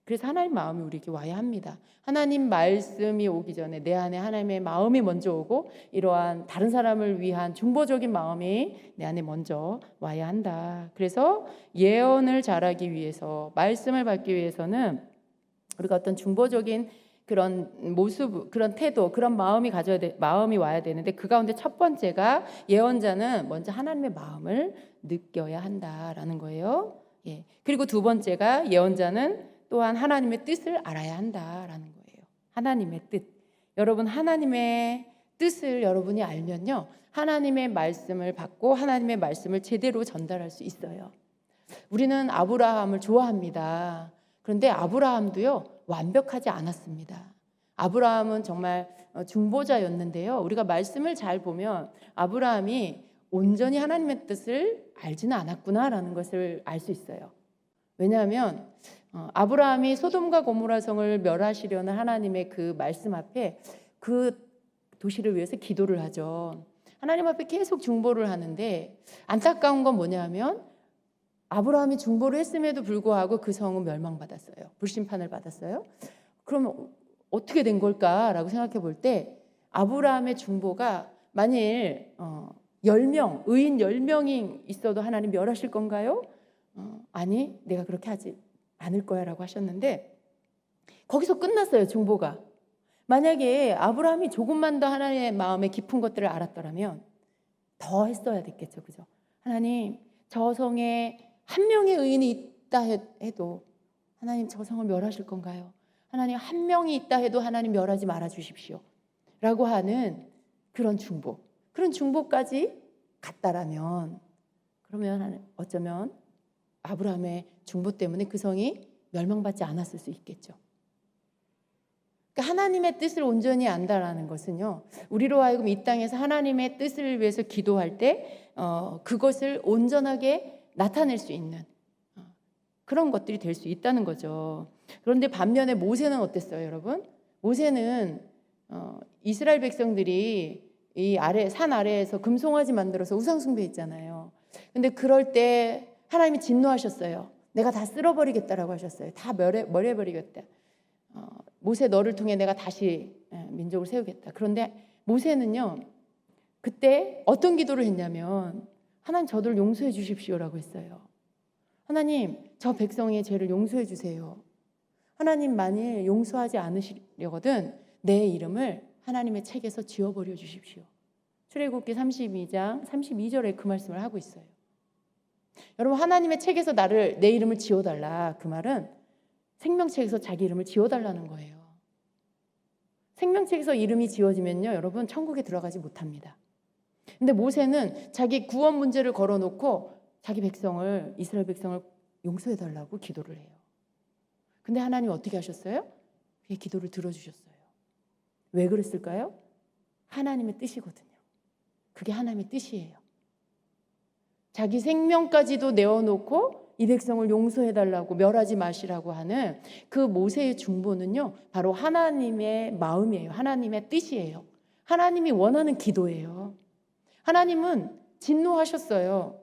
Speaker 1: 그래서 하나님 마음이 우리에게 와야 합니다. 하나님 말씀이 오기 전에 내 안에 하나님의 마음이 먼저 오고 이러한 다른 사람을 위한 중보적인 마음이 내 안에 먼저 와야 한다. 그래서 예언을 잘하기 위해서 말씀을 받기 위해서는 우리가 어떤 중보적인 그런 모습, 그런 태도, 그런 마음이 와야 되는데 그 가운데 첫 번째가 예언자는 먼저 하나님의 마음을 느껴야 한다라는 거예요. 예. 그리고 두 번째가 예언자는 또한 하나님의 뜻을 알아야 한다라는 거예요. 하나님의 뜻. 여러분 하나님의 뜻을 여러분이 알면요. 하나님의 말씀을 받고 하나님의 말씀을 제대로 전달할 수 있어요. 우리는 아브라함을 좋아합니다. 그런데 아브라함도요. 완벽하지 않았습니다. 아브라함은 정말 중보자였는데요. 우리가 말씀을 잘 보면 아브라함이 온전히 하나님의 뜻을 알지는 않았구나라는 것을 알 수 있어요. 왜냐하면 아브라함이 소돔과 고모라 성을 멸하시려는 하나님의 그 말씀 앞에 그 도시를 위해서 기도를 하죠. 하나님 앞에 계속 중보를 하는데 안타까운 건 뭐냐면 아브라함이 중보를 했음에도 불구하고 그 성은 멸망받았어요. 불심판을 받았어요. 그러면 어떻게 된 걸까라고 생각해 볼 때 아브라함의 중보가 만일 10명, 의인 10명이 있어도 하나님 멸하실 건가요? 아니, 내가 그렇게 하지 않을 거야 라고 하셨는데 거기서 끝났어요. 중보가. 만약에 아브라함이 조금만 더 하나님의 마음의 깊은 것들을 알았더라면 더 했어야 됐겠죠. 그죠? 하나님, 저 성에 한 명의 의인이 있다 해도 하나님 저 성을 멸하실 건가요? 하나님 한 명이 있다 해도 하나님 멸하지 말아 주십시오 라고 하는 그런 중보, 그런 중보까지 갔다라면 그러면 어쩌면 아브라함의 중보 때문에 그 성이 멸망받지 않았을 수 있겠죠. 그러니까 하나님의 뜻을 온전히 안다라는 것은요, 우리로 하여금 이 땅에서 하나님의 뜻을 위해서 기도할 때 그것을 온전하게 나타낼 수 있는 그런 것들이 될 수 있다는 거죠. 그런데 반면에 모세는 어땠어요, 여러분? 모세는 이스라엘 백성들이 이 산 아래에서 금송아지 만들어서 우상 숭배했잖아요. 근데 그럴 때 하나님이 진노하셨어요. 내가 다 쓸어버리겠다라고 하셨어요. 다 멸해버리겠다. 모세 너를 통해 내가 다시 민족을 세우겠다. 그런데 모세는요, 그때 어떤 기도를 했냐면 하나님 저들을 용서해 주십시오라고 했어요. 하나님, 저 백성의 죄를 용서해 주세요. 하나님 만일 용서하지 않으시려거든 내 이름을 하나님의 책에서 지워버려 주십시오. 출애굽기 32장 32절에 그 말씀을 하고 있어요. 여러분, 하나님의 책에서 내 이름을 지워달라. 그 말은 생명책에서 자기 이름을 지워달라는 거예요. 생명책에서 이름이 지워지면요, 여러분 천국에 들어가지 못합니다. 근데 모세는 자기 구원 문제를 걸어놓고 자기 백성을, 이스라엘 백성을 용서해달라고 기도를 해요. 근데 하나님 어떻게 하셨어요? 그의 기도를 들어주셨어요. 왜 그랬을까요? 하나님의 뜻이거든요. 그게 하나님의 뜻이에요. 자기 생명까지도 내어놓고 이 백성을 용서해달라고, 멸하지 마시라고 하는 그 모세의 중보는요, 바로 하나님의 마음이에요. 하나님의 뜻이에요. 하나님이 원하는 기도예요. 하나님은 진노하셨어요.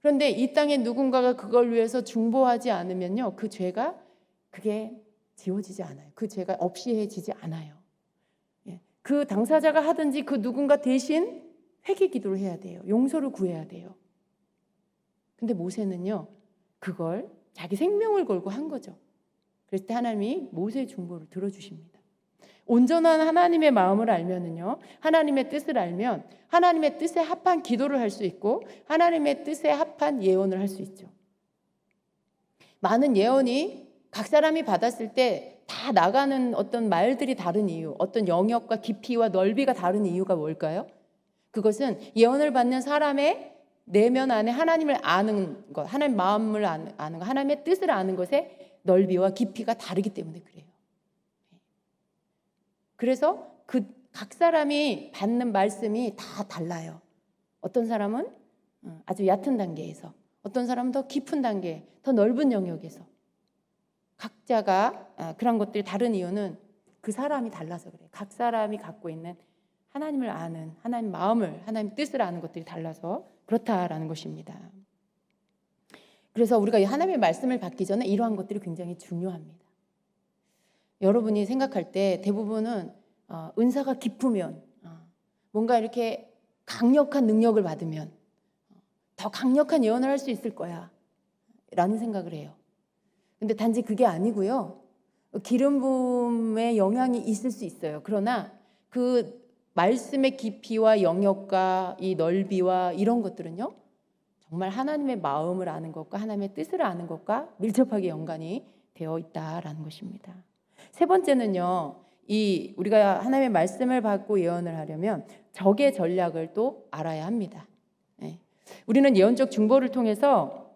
Speaker 1: 그런데 이 땅에 누군가가 그걸 위해서 중보하지 않으면요, 그 죄가 그게 지워지지 않아요. 그 죄가 없이해지지 않아요. 그 당사자가 하든지 그 누군가 대신 회개 기도를 해야 돼요. 용서를 구해야 돼요. 근데 모세는요, 그걸 자기 생명을 걸고 한 거죠. 그랬을 때 하나님이 모세의 중보를 들어주십니다. 온전한 하나님의 마음을 알면은요, 하나님의 뜻을 알면 하나님의 뜻에 합한 기도를 할 수 있고 하나님의 뜻에 합한 예언을 할 수 있죠. 많은 예언이 각 사람이 받았을 때 다 나가는 어떤 말들이 다른 이유, 어떤 영역과 깊이와 넓이가 다른 이유가 뭘까요? 그것은 예언을 받는 사람의 내면 안에 하나님을 아는 것, 하나님 마음을 아는 것, 하나님의 뜻을 아는 것의 넓이와 깊이가 다르기 때문에 그래요. 그래서 그 각 사람이 받는 말씀이 다 달라요. 어떤 사람은 아주 얕은 단계에서, 어떤 사람은 더 깊은 단계, 더 넓은 영역에서. 각자가 그런 것들이 다른 이유는 그 사람이 달라서 그래요. 각 사람이 갖고 있는 하나님을 아는, 하나님 마음을, 하나님 뜻을 아는 것들이 달라서 그렇다라는 것입니다. 그래서 우리가 하나님의 말씀을 받기 전에 이러한 것들이 굉장히 중요합니다. 여러분이 생각할 때 대부분은 은사가 깊으면, 뭔가 이렇게 강력한 능력을 받으면 더 강력한 예언을 할 수 있을 거야 라는 생각을 해요. 근데 단지 그게 아니고요, 기름 부음의 영향이 있을 수 있어요. 그러나 그 말씀의 깊이와 영역과 이 넓이와 이런 것들은요, 정말 하나님의 마음을 아는 것과 하나님의 뜻을 아는 것과 밀접하게 연관이 되어 있다라는 것입니다. 세 번째는요, 우리가 하나님의 말씀을 받고 예언을 하려면 적의 전략을 또 알아야 합니다. 우리는 예언적 중보를 통해서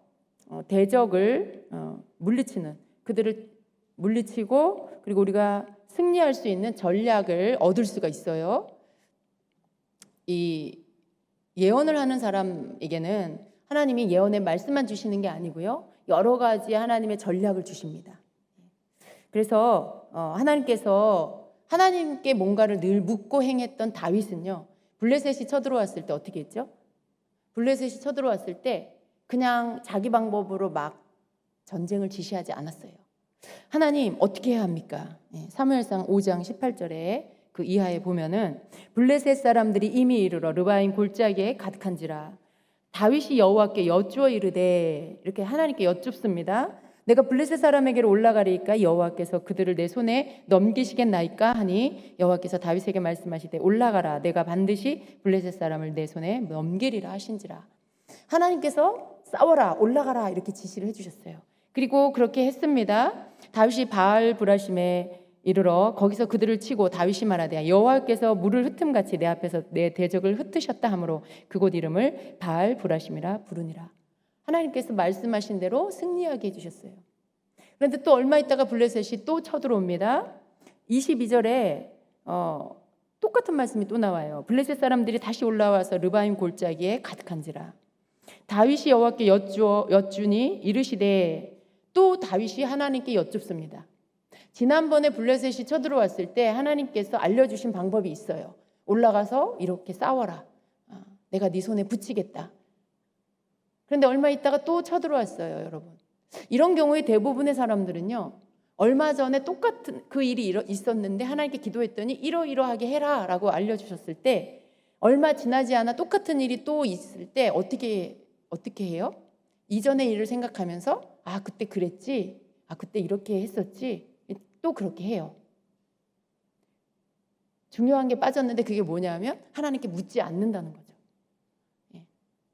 Speaker 1: 대적을 물리치는, 그들을 물리치고 그리고 우리가 승리할 수 있는 전략을 얻을 수가 있어요. 이 예언을 하는 사람에게는 하나님이 예언의 말씀만 주시는 게 아니고요, 여러 가지 하나님의 전략을 주십니다. 그래서 하나님께 뭔가를 늘 묻고 행했던 다윗은요, 블레셋이 쳐들어왔을 때 어떻게 했죠? 블레셋이 쳐들어왔을 때 그냥 자기 방법으로 막 전쟁을 지시하지 않았어요. 하나님 어떻게 해야 합니까? 사무엘상 5장 18절에 그 이하에 보면은 블레셋 사람들이 이미 이르러 르바임 골짜기에 가득한지라 다윗이 여호와께 여쭈어 이르되, 이렇게 하나님께 여쭙습니다. 내가 블레셋 사람에게로 올라가리까 여호와께서 그들을 내 손에 넘기시겠나이까 하니 여호와께서 다윗에게 말씀하시되 올라가라, 내가 반드시 블레셋 사람을 내 손에 넘기리라 하신지라. 하나님께서 싸워라, 올라가라 이렇게 지시를 해주셨어요. 그리고 그렇게 했습니다. 다윗이 바알 브라심에 이르러 거기서 그들을 치고 다윗이 말하되 여호와께서 물을 흩음같이 내 앞에서 내 대적을 흩으셨다 하므로 그곳 이름을 바알 브라심이라 부르니라. 하나님께서 말씀하신 대로 승리하게 해주셨어요. 그런데 또 얼마 있다가 블레셋이 또 쳐들어옵니다. 22절에 똑같은 말씀이 또 나와요. 블레셋 사람들이 다시 올라와서 르바임 골짜기에 가득한지라. 다윗이 여호와께 여쭈니 이르시되, 또 다윗이 하나님께 여쭙습니다. 지난번에 블레셋이 쳐들어왔을 때 하나님께서 알려주신 방법이 있어요. 올라가서 이렇게 싸워라, 내가 네 손에 붙이겠다. 그런데 얼마 있다가 또 쳐들어왔어요. 여러분, 이런 경우에 대부분의 사람들은요, 얼마 전에 똑같은 그 일이 있었는데 하나님께 기도했더니 이러이러하게 해라 라고 알려주셨을 때, 얼마 지나지 않아 똑같은 일이 또 있을 때 어떻게 해요? 이전의 일을 생각하면서 아, 그때 그랬지? 아, 그때 이렇게 했었지? 또 그렇게 해요. 중요한 게 빠졌는데 그게 뭐냐면 하나님께 묻지 않는다는 거죠.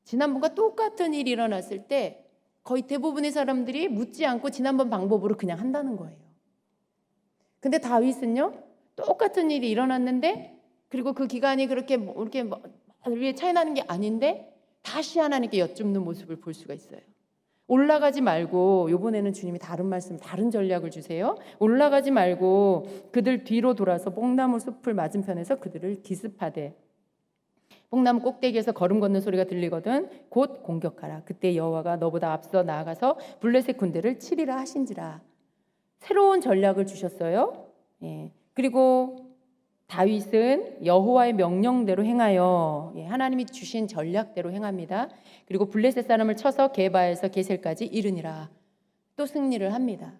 Speaker 1: 지난번과 똑같은 일이 일어났을 때 거의 대부분의 사람들이 묻지 않고 지난번 방법으로 그냥 한다는 거예요. 근데 다윗은요, 똑같은 일이 일어났는데, 그리고 그 기간이 그렇게 이렇게 위에 차이 나는 게 아닌데 다시 하나님께 여쭙는 모습을 볼 수가 있어요. 올라가지 말고, 이번에는 주님이 다른 말씀, 다른 전략을 주세요. 올라가지 말고 그들 뒤로 돌아서 뽕나무 숲을 맞은편에서 그들을 기습하되 뽕나무 꼭대기에서 걸음 걷는 소리가 들리거든 곧 공격하라. 그때 여호와가 너보다 앞서 나아가서 블레셋 군대를 치리라 하신지라. 새로운 전략을 주셨어요. 그리고 다윗은 여호와의 명령대로 행하여 하나님이 주신 전략대로 행합니다. 그리고 블레셋 사람을 쳐서 게바에서 게셀까지 이르니라. 또 승리를 합니다.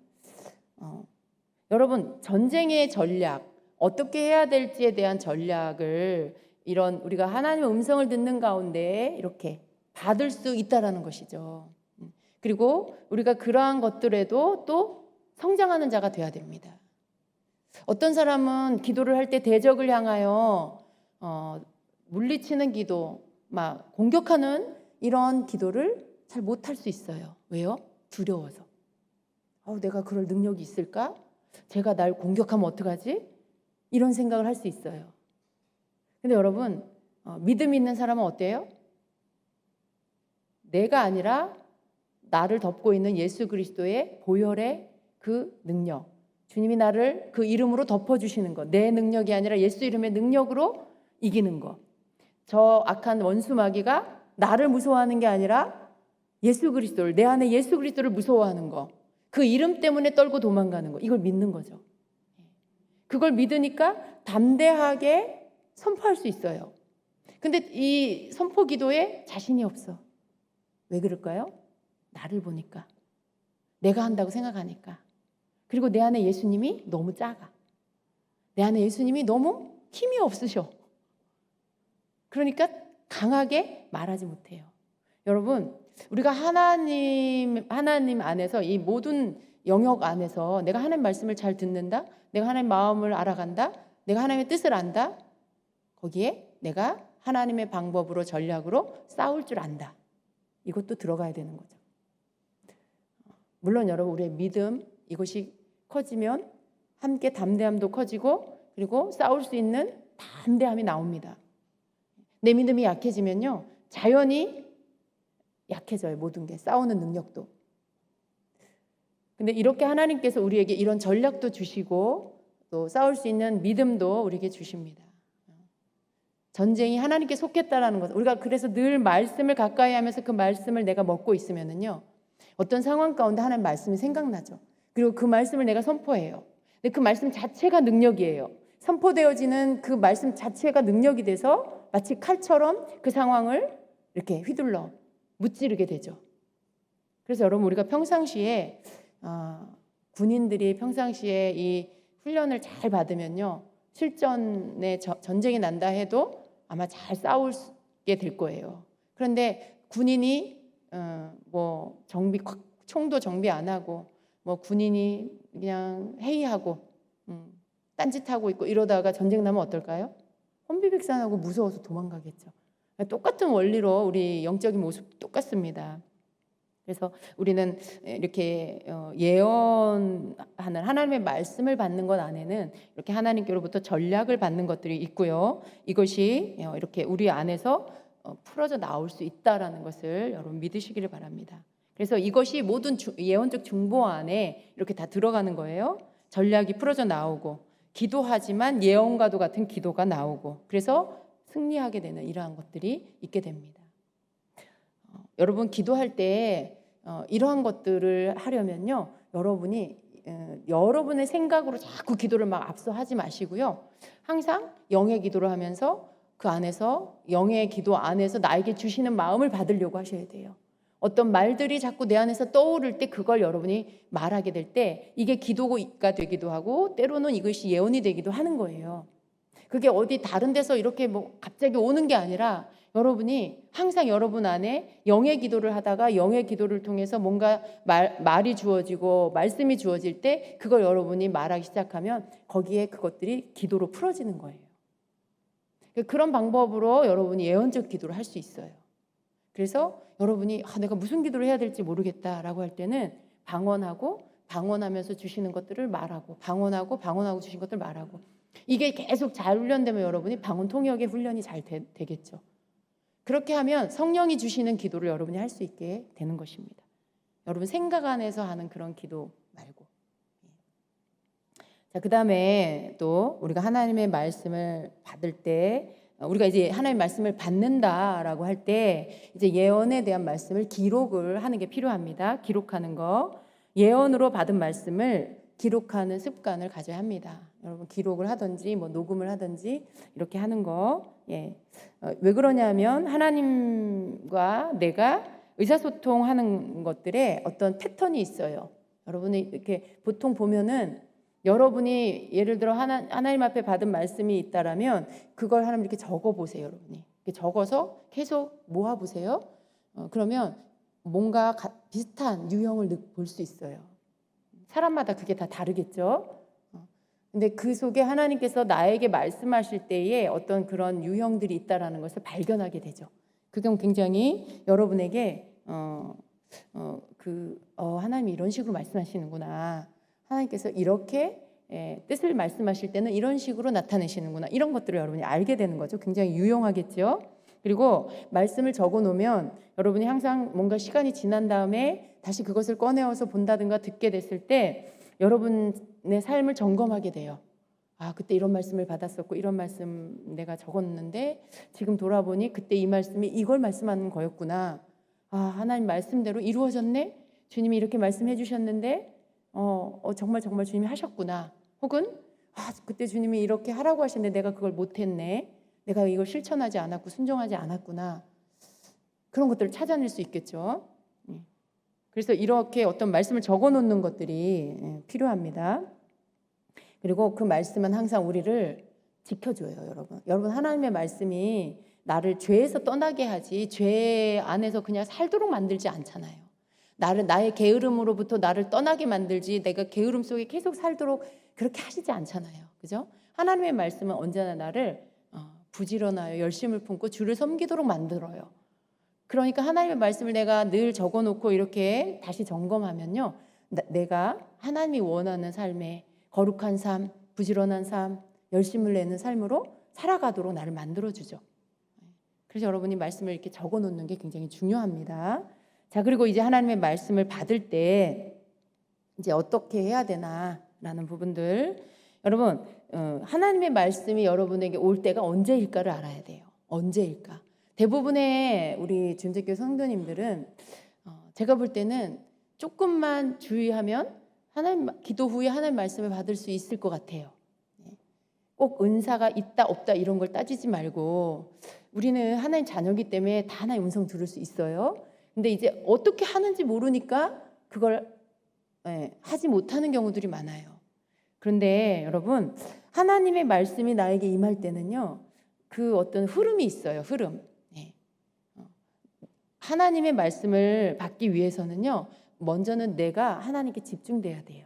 Speaker 1: 여러분, 전쟁의 전략, 어떻게 해야 될지에 대한 전략을 이런 우리가 하나님의 음성을 듣는 가운데 이렇게 받을 수 있다라는 것이죠. 그리고 우리가 그러한 것들에도 또 성장하는 자가 되어야 됩니다. 어떤 사람은 기도를 할 때 대적을 향하여 물리치는 기도, 막 공격하는 이런 기도를 잘 못할 수 있어요. 왜요? 두려워서. 내가 그럴 능력이 있을까? 제가 날 공격하면 어떡하지? 이런 생각을 할 수 있어요. 근데 여러분, 믿음 있는 사람은 어때요? 내가 아니라 나를 덮고 있는 예수 그리스도의 보혈의 그 능력, 주님이 나를 그 이름으로 덮어주시는 것, 내 능력이 아니라 예수 이름의 능력으로 이기는 것, 저 악한 원수 마귀가 나를 무서워하는 게 아니라 예수 그리스도를, 내 안에 예수 그리스도를 무서워하는 것, 그 이름 때문에 떨고 도망가는 것, 이걸 믿는 거죠. 그걸 믿으니까 담대하게 선포할 수 있어요. 근데 이 선포 기도에 자신이 없어. 왜 그럴까요? 나를 보니까, 내가 한다고 생각하니까, 그리고 내 안에 예수님이 너무 작아. 내 안에 예수님이 너무 힘이 없으셔. 그러니까 강하게 말하지 못해요. 여러분, 우리가 하나님 안에서 이 모든 영역 안에서 내가 하나님 말씀을 잘 듣는다, 내가 하나님 마음을 알아간다, 내가 하나님의 뜻을 안다, 거기에 내가 하나님의 방법으로 전략으로 싸울 줄 안다. 이것도 들어가야 되는 거죠. 물론 여러분, 우리의 믿음 이것이 커지면 함께 담대함도 커지고, 그리고 싸울 수 있는 담대함이 나옵니다. 내 믿음이 약해지면요, 자연히 약해져요. 모든 게, 싸우는 능력도. 근데 이렇게 하나님께서 우리에게 이런 전략도 주시고 또 싸울 수 있는 믿음도 우리에게 주십니다. 전쟁이 하나님께 속했다라는 것, 우리가 그래서 늘 말씀을 가까이 하면서 그 말씀을 내가 먹고 있으면은요, 어떤 상황 가운데 하나님 말씀이 생각나죠. 그리고 그 말씀을 내가 선포해요. 근데 그 말씀 자체가 능력이에요. 선포되어지는 그 말씀 자체가 능력이 돼서 마치 칼처럼 그 상황을 이렇게 휘둘러 무찌르게 되죠. 그래서 여러분, 우리가 평상시에 군인들이 평상시에 이 훈련을 잘 받으면요, 실전에 전쟁이 난다 해도 아마 잘 싸우게 될 거예요. 그런데 군인이 뭐 총도 정비 안 하고, 뭐 군인이 그냥 회의하고 딴짓하고 있고 이러다가 전쟁 나면 어떨까요? 혼비백산하고 무서워서 도망가겠죠. 똑같은 원리로 우리 영적인 모습 똑같습니다. 그래서 우리는 이렇게 예언하는 하나님의 말씀을 받는 것 안에는 이렇게 하나님께로부터 전략을 받는 것들이 있고요. 이것이 이렇게 우리 안에서 풀어져 나올 수 있다라는 것을 여러분 믿으시기를 바랍니다. 그래서 이것이 모든 예언적 중보 안에 이렇게 다 들어가는 거예요. 전략이 풀어져 나오고, 기도하지만 예언과도 같은 기도가 나오고, 그래서 승리하게 되는 이러한 것들이 있게 됩니다. 여러분, 기도할 때 이러한 것들을 하려면요, 여러분이 여러분의 생각으로 자꾸 기도를 막 앞서하지 마시고요, 항상 영의 기도를 하면서 그 안에서, 영의 기도 안에서 나에게 주시는 마음을 받으려고 하셔야 돼요. 어떤 말들이 자꾸 내 안에서 떠오를 때 그걸 여러분이 말하게 될 때 이게 기도가 되기도 하고, 때로는 이것이 예언이 되기도 하는 거예요. 그게 어디 다른 데서 이렇게 뭐 갑자기 오는 게 아니라 여러분이 항상 여러분 안에 영의 기도를 하다가 영의 기도를 통해서 뭔가 말이 주어지고 말씀이 주어질 때 그걸 여러분이 말하기 시작하면 거기에 그것들이 기도로 풀어지는 거예요. 그런 방법으로 여러분이 예언적 기도를 할 수 있어요. 그래서 여러분이 내가 무슨 기도를 해야 될지 모르겠다라고 할 때는 방언하면서 주시는 것들을 말하고 방언하고 주신 것들을 말하고 이게 계속 잘 훈련되면 여러분이 방언 통역의 훈련이 잘 되겠죠. 그렇게 하면 성령이 주시는 기도를 여러분이 할 수 있게 되는 것입니다. 여러분 생각 안에서 하는 그런 기도 말고. 자, 그다음에 또 우리가 하나님의 말씀을 받을 때 우리가 이제 하나님의 말씀을 받는다라고 할 때 이제 예언에 대한 말씀을 기록을 하는 게 필요합니다. 기록하는 거. 예언으로 받은 말씀을 기록하는 습관을 가져야 합니다. 여러분 기록을 하든지 뭐 녹음을 하든지 이렇게 하는 거. 왜 그러냐면 하나님과 내가 의사소통하는 것들에 어떤 패턴이 있어요. 여러분이 이렇게 보통 보면은 여러분이 예를 들어 하나님 앞에 받은 말씀이 있다라면 그걸 하나님 이렇게 적어 보세요. 여러분이 이렇게 적어서 계속 모아 보세요. 그러면 뭔가 비슷한 유형을 볼 수 있어요. 사람마다 그게 다 다르겠죠. 근데 그 속에 하나님께서 나에게 말씀하실 때에 어떤 그런 유형들이 있다라는 것을 발견하게 되죠. 그건 굉장히 여러분에게 하나님이 이런 식으로 말씀하시는구나. 하나님께서 이렇게 뜻을 말씀하실 때는 이런 식으로 나타내시는구나. 이런 것들을 여러분이 알게 되는 거죠. 굉장히 유용하겠죠. 그리고 말씀을 적어 놓으면 여러분이 항상 뭔가 시간이 지난 다음에 다시 그것을 꺼내어서 본다든가 듣게 됐을 때 여러분의 삶을 점검하게 돼요. 그때 이런 말씀을 받았었고 이런 말씀 내가 적었는데 지금 돌아보니 그때 이 말씀이 이걸 말씀하는 거였구나. 하나님 말씀대로 이루어졌네. 주님이 이렇게 말씀해 주셨는데 정말 주님이 하셨구나. 혹은 그때 주님이 이렇게 하라고 하셨는데 내가 그걸 못했네. 내가 이걸 실천하지 않았고 순종하지 않았구나. 그런 것들을 찾아낼 수 있겠죠. 그래서 이렇게 어떤 말씀을 적어놓는 것들이 필요합니다. 그리고 그 말씀은 항상 우리를 지켜줘요, 여러분. 여러분 하나님의 말씀이 나를 죄에서 떠나게 하지 죄 안에서 그냥 살도록 만들지 않잖아요. 나의 게으름으로부터 나를 떠나게 만들지 내가 게으름 속에 계속 살도록 그렇게 하시지 않잖아요. 그죠? 하나님의 말씀은 언제나 나를 부지런하여 열심을 품고 주를 섬기도록 만들어요. 그러니까 하나님의 말씀을 내가 늘 적어놓고 이렇게 다시 점검하면요. 내가 하나님이 원하는 삶에 거룩한 삶, 부지런한 삶, 열심을 내는 삶으로 살아가도록 나를 만들어주죠. 그래서 여러분이 말씀을 이렇게 적어놓는 게 굉장히 중요합니다. 자, 그리고 이제 하나님의 말씀을 받을 때 이제 어떻게 해야 되나라는 부분들. 여러분, 하나님의 말씀이 여러분에게 올 때가 언제일까를 알아야 돼요. 언제일까? 대부분의 우리 준재교 성도님들은 제가 볼 때는 조금만 주의하면 기도 후에 하나님 말씀을 받을 수 있을 것 같아요. 꼭 은사가 있다 없다 이런 걸 따지지 말고 우리는 하나님 자녀이기 때문에 다 하나님 음성 들을 수 있어요. 근데 이제 어떻게 하는지 모르니까 그걸 하지 못하는 경우들이 많아요. 그런데 여러분 하나님의 말씀이 나에게 임할 때는요. 그 어떤 흐름이 있어요. 흐름. 하나님의 말씀을 받기 위해서는요. 먼저는 내가 하나님께 집중돼야 돼요.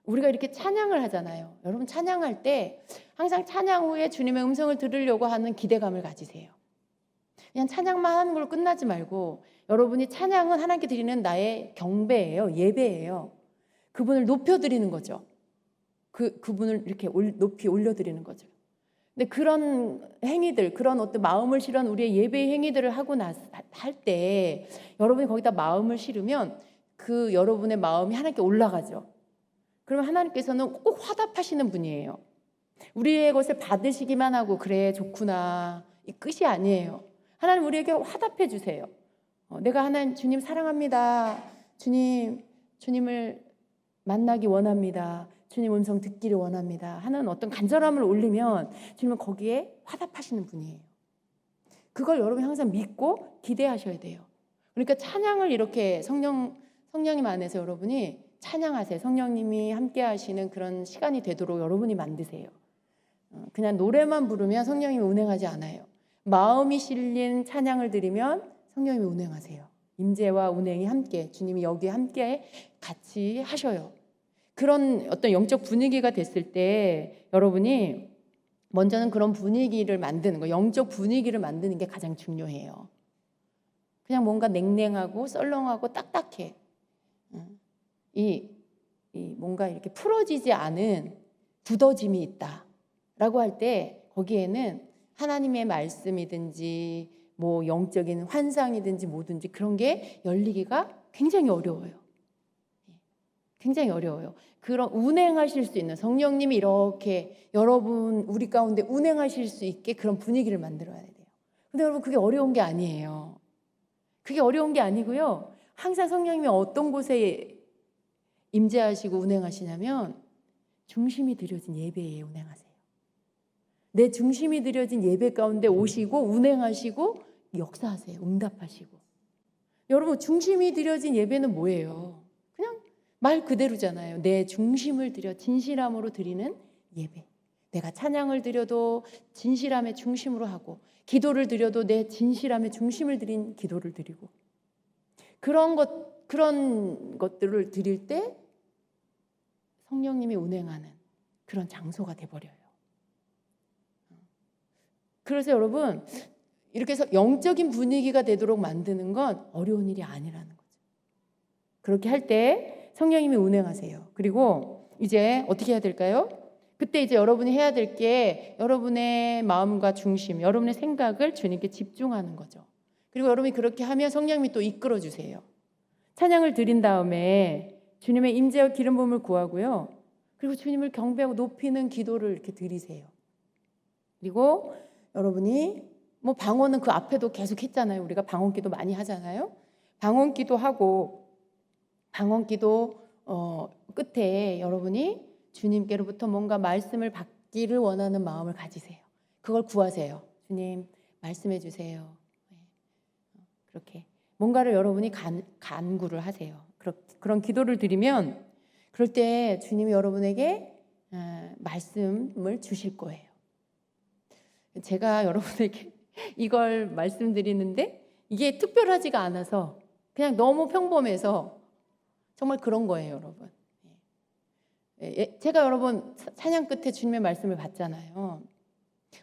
Speaker 1: 우리가 이렇게 찬양을 하잖아요. 여러분 찬양할 때 항상 찬양 후에 주님의 음성을 들으려고 하는 기대감을 가지세요. 그냥 찬양만 하는 걸로 끝나지 말고 여러분이 찬양은 하나님께 드리는 나의 경배예요. 예배예요. 그분을 높여드리는 거죠. 그분을 이렇게 높이 올려드리는 거죠. 근데 그런 행위들, 그런 어떤 마음을 실은 우리의 예배의 행위들을 하고 할 때 여러분이 거기다 마음을 실으면 그 여러분의 마음이 하나님께 올라가죠. 그러면 하나님께서는 꼭 화답하시는 분이에요. 우리의 것을 받으시기만 하고 그래 좋구나 이 끝이 아니에요. 하나님 우리에게 화답해 주세요. 내가 하나님 주님 사랑합니다. 주님을 만나기 원합니다. 주님 음성 듣기를 원합니다. 하는 어떤 간절함을 올리면 주님은 거기에 화답하시는 분이에요. 그걸 여러분이 항상 믿고 기대하셔야 돼요. 그러니까 찬양을 이렇게 성령님 안에서 여러분이 찬양하세요. 성령님이 함께 하시는 그런 시간이 되도록 여러분이 만드세요. 그냥 노래만 부르면 성령님이 운행하지 않아요. 마음이 실린 찬양을 드리면 성령님이 운행하세요. 임재와 운행이 함께, 주님이 여기에 함께 같이 하셔요. 그런 어떤 영적 분위기가 됐을 때 여러분이 먼저는 그런 분위기를 만드는 거, 영적 분위기를 만드는 게 가장 중요해요. 그냥 뭔가 냉랭하고 썰렁하고 딱딱해. 뭔가 이렇게 풀어지지 않은 굳어짐이 있다라고 할 때 거기에는 하나님의 말씀이든지 뭐 영적인 환상이든지 뭐든지 그런 게 열리기가 굉장히 어려워요. 굉장히 어려워요. 그런 운행하실 수 있는 성령님이 이렇게 여러분 우리 가운데 운행하실 수 있게 그런 분위기를 만들어야 돼요. 근데 여러분 그게 어려운 게 아니에요. 그게 어려운 게 아니고요. 항상 성령님이 어떤 곳에 임재하시고 운행하시냐면 중심이 들여진 예배에 운행하세요. 내 중심이 들여진 예배 가운데 오시고 운행하시고 역사하세요. 응답하시고. 여러분 중심이 들여진 예배는 뭐예요? 그냥 말 그대로잖아요. 내 중심을 들여 진실함으로 드리는 예배. 내가 찬양을 드려도 진실함의 중심으로 하고 기도를 드려도 내 진실함의 중심을 드린 기도를 드리고 그런 것들을 드릴 때 성령님이 운행하는 그런 장소가 돼버려요. 그래서 여러분 이렇게 해서 영적인 분위기가 되도록 만드는 건 어려운 일이 아니라는 거죠. 그렇게 할 때 성령님이 운행하세요. 그리고 이제 어떻게 해야 될까요? 그때 이제 여러분이 해야 될 게 여러분의 마음과 중심, 여러분의 생각을 주님께 집중하는 거죠. 그리고 여러분이 그렇게 하면 성령님이 또 이끌어 주세요. 찬양을 드린 다음에 주님의 임재와 기름 부음을 구하고요. 그리고 주님을 경배하고 높이는 기도를 이렇게 드리세요. 그리고 여러분이 뭐 방언은 그 앞에도 계속 했잖아요. 우리가 방언기도 많이 하잖아요. 방언기도 하고 방언기도 끝에 여러분이 주님께로부터 뭔가 말씀을 받기를 원하는 마음을 가지세요. 그걸 구하세요. 주님 말씀해 주세요. 그렇게 뭔가를 여러분이 간구를 하세요. 그런 기도를 드리면 그럴 때 주님이 여러분에게 말씀을 주실 거예요. 제가 여러분에게 이걸 말씀드리는데 이게 특별하지가 않아서 그냥 너무 평범해서 정말 그런 거예요, 여러분. 제가 여러분 찬양 끝에 주님의 말씀을 받잖아요.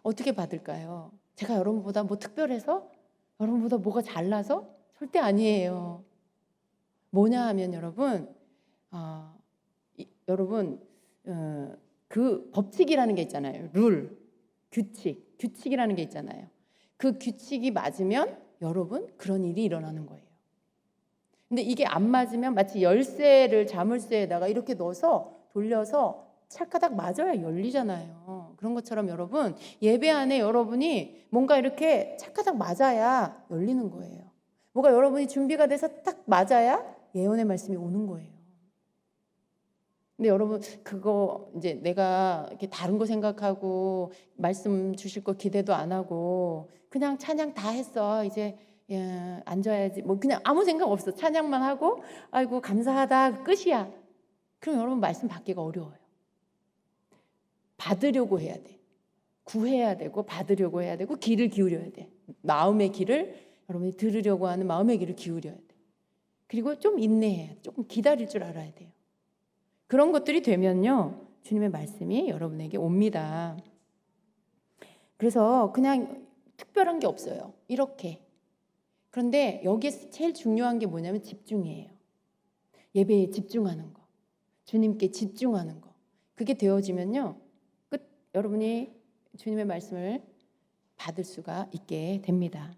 Speaker 1: 어떻게 받을까요? 제가 여러분보다 뭐 특별해서? 여러분보다 뭐가 잘나서? 절대 아니에요. 뭐냐 하면 여러분, 그 법칙이라는 게 있잖아요. 룰, 규칙이라는 게 있잖아요. 그 규칙이 맞으면 여러분 그런 일이 일어나는 거예요. 근데 이게 안 맞으면 마치 열쇠를 자물쇠에다가 이렇게 넣어서 돌려서 찰까닥 맞아야 열리잖아요. 그런 것처럼 여러분 예배 안에 여러분이 뭔가 이렇게 찰까닥 맞아야 열리는 거예요. 뭐가 여러분이 준비가 돼서 딱 맞아야 예언의 말씀이 오는 거예요. 근데 여러분 그거 이제 내가 이렇게 다른 거 생각하고 말씀 주실 거 기대도 안 하고 그냥 찬양 다 했어. 이제 앉아야지. 뭐 그냥 아무 생각 없어. 찬양만 하고 아이고 감사하다 끝이야. 그럼 여러분 말씀 받기가 어려워요. 받으려고 해야 돼. 구해야 되고 받으려고 해야 되고 귀를 기울여야 돼. 마음의 귀를 여러분이 들으려고 하는 마음의 귀를 기울여야 돼. 그리고 좀 인내해야 돼. 조금 기다릴 줄 알아야 돼요. 그런 것들이 되면요 주님의 말씀이 여러분에게 옵니다. 그래서 그냥 특별한 게 없어요. 이렇게. 그런데 여기에서 제일 중요한 게 뭐냐면 집중이에요. 예배에 집중하는 거. 주님께 집중하는 거. 그게 되어지면요 여러분이 주님의 말씀을 받을 수가 있게 됩니다.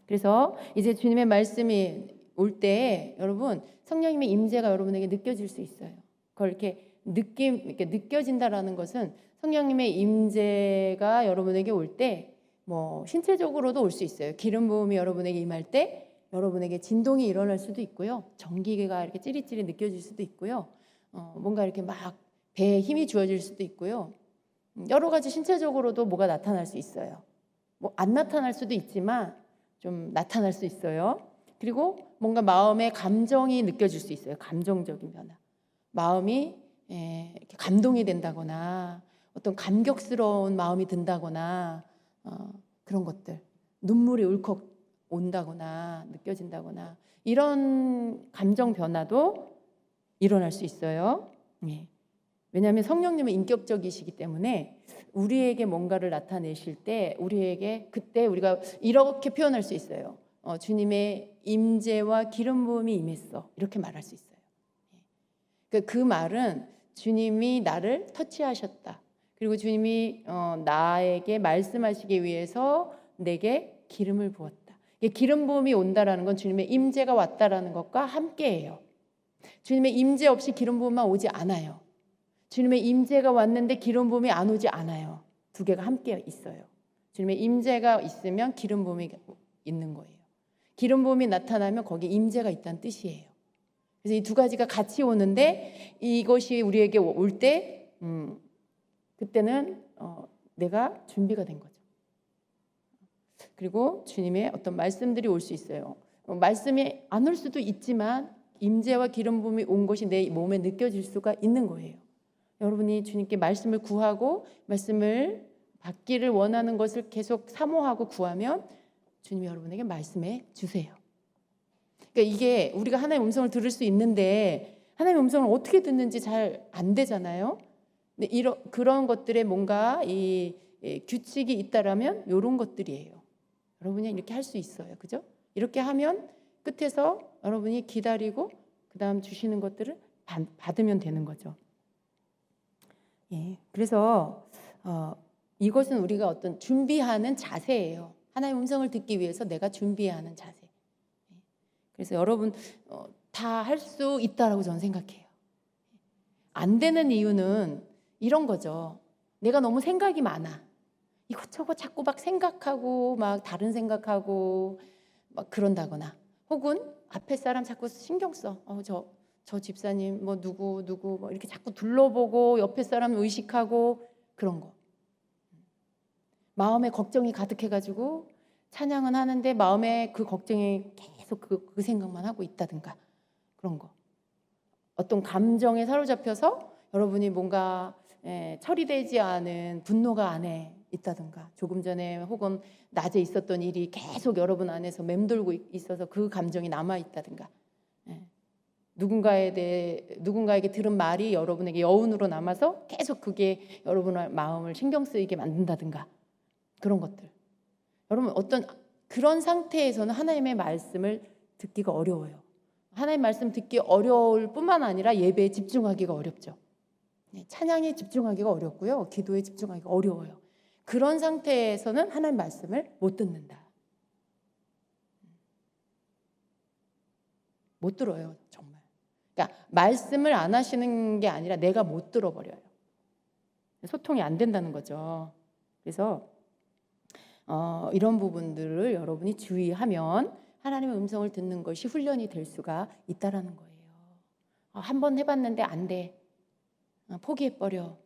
Speaker 1: 그래서 이제 주님의 말씀이 올 때 여러분 성령님의 임재가 여러분에게 느껴질 수 있어요. 그걸 이렇게 느껴진다라는 것은 성령님의 임재가 여러분에게 올 때 뭐 신체적으로도 올 수 있어요. 기름 부음이 여러분에게 임할 때 여러분에게 진동이 일어날 수도 있고요. 전기가 이렇게 찌릿찌릿 느껴질 수도 있고요. 뭔가 이렇게 막 배에 힘이 주어질 수도 있고요. 여러 가지 신체적으로도 뭐가 나타날 수 있어요. 뭐 안 나타날 수도 있지만 좀 나타날 수 있어요. 그리고 뭔가 마음의 감정이 느껴질 수 있어요. 감정적인 변화. 마음이 이렇게 감동이 된다거나 어떤 감격스러운 마음이 든다거나 그런 것들, 눈물이 울컥 온다거나 느껴진다거나 이런 감정 변화도 일어날 수 있어요. 예. 왜냐하면 성령님은 인격적이시기 때문에 우리에게 뭔가를 나타내실 때 우리에게 그때 우리가 이렇게 표현할 수 있어요. 주님의 임재와 기름 부음이 임했어. 이렇게 말할 수 있어요. 그 말은 주님이 나를 터치하셨다. 그리고 주님이 나에게 말씀하시기 위해서 내게 기름을 부었다. 기름 부음이 온다라는 건 주님의 임재가 왔다라는 것과 함께해요. 주님의 임재 없이 기름 부음만 오지 않아요. 주님의 임재가 왔는데 기름 부음이 안 오지 않아요. 두 개가 함께 있어요. 주님의 임재가 있으면 기름 부음이 있는 거예요. 기름 부음이 나타나면 거기에 임재가 있다는 뜻이에요. 그래서 이 두 가지가 같이 오는데 이것이 우리에게 올 때 그때는 내가 준비가 된 거죠. 그리고 주님의 어떤 말씀들이 올 수 있어요. 말씀이 안 올 수도 있지만 임재와 기름 부음이 온 것이 내 몸에 느껴질 수가 있는 거예요. 여러분이 주님께 말씀을 구하고 말씀을 받기를 원하는 것을 계속 사모하고 구하면 주님이 여러분에게 말씀해 주세요. 그러니까 이게 우리가 하나님의 음성을 들을 수 있는데 하나님의 음성을 어떻게 듣는지 잘 안 되잖아요. 근데 그런 것들에 뭔가 이 규칙이 있다라면 이런 것들이에요. 여러분이 이렇게 할 수 있어요. 그죠? 이렇게 하면 끝에서 여러분이 기다리고 그 다음 주시는 것들을 받으면 되는 거죠. 예, 그래서 이것은 우리가 어떤 준비하는 자세예요. 하나님의 음성을 듣기 위해서 내가 준비하는 자세. 그래서 여러분 다 할 수 있다라고 저는 생각해요. 안 되는 이유는 이런 거죠. 내가 너무 생각이 많아. 이것저것 자꾸 막 생각하고 막 다른 생각하고 막 그런다거나 혹은 앞에 사람 자꾸 신경 써. 저 집사님 뭐 누구 뭐 이렇게 자꾸 둘러보고 옆에 사람 의식하고 그런 거. 마음에 걱정이 가득해가지고 찬양은 하는데 마음에 그 걱정이 계속 그 생각만 하고 있다든가 그런 거. 어떤 감정에 사로잡혀서 여러분이 뭔가 처리되지 않은 분노가 안에 있다든가 조금 전에 혹은 낮에 있었던 일이 계속 여러분 안에서 맴돌고 있어서 그 감정이 남아 있다든가 누군가에게 들은 말이 여러분에게 여운으로 남아서 계속 그게 여러분의 마음을 신경 쓰이게 만든다든가 그런 것들. 여러분 어떤 그런 상태에서는 하나님의 말씀을 듣기가 어려워요. 하나님의 말씀 듣기 어려울 뿐만 아니라 예배에 집중하기가 어렵죠. 찬양에 집중하기가 어렵고요. 기도에 집중하기가 어려워요. 그런 상태에서는 하나님 말씀을 못 듣는다. 못 들어요, 정말. 그러니까 말씀을 안 하시는 게 아니라 내가 못 들어버려요. 소통이 안 된다는 거죠. 그래서 이런 부분들을 여러분이 주의하면 하나님의 음성을 듣는 것이 훈련이 될 수가 있다라는 거예요. 한번 해봤는데 안 돼. 포기해버려.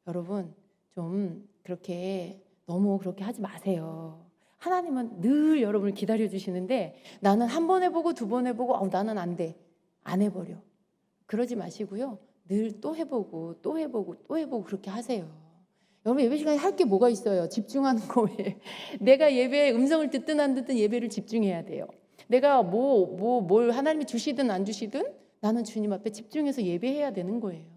Speaker 1: 여러분 좀 그렇게 너무 그렇게 하지 마세요. 하나님은 늘 여러분을 기다려 주시는데 나는 한 번 해보고 두 번 해보고 나는 안 돼. 안 해버려. 그러지 마시고요. 늘 또 해보고 또 해보고 또 해보고 그렇게 하세요. 여러분 예배 시간에 할 게 뭐가 있어요? 집중하는 거에 내가 예배의 음성을 듣든 안 듣든 예배를 집중해야 돼요. 내가 뭘 하나님이 주시든 안 주시든 나는 주님 앞에 집중해서 예배해야 되는 거예요.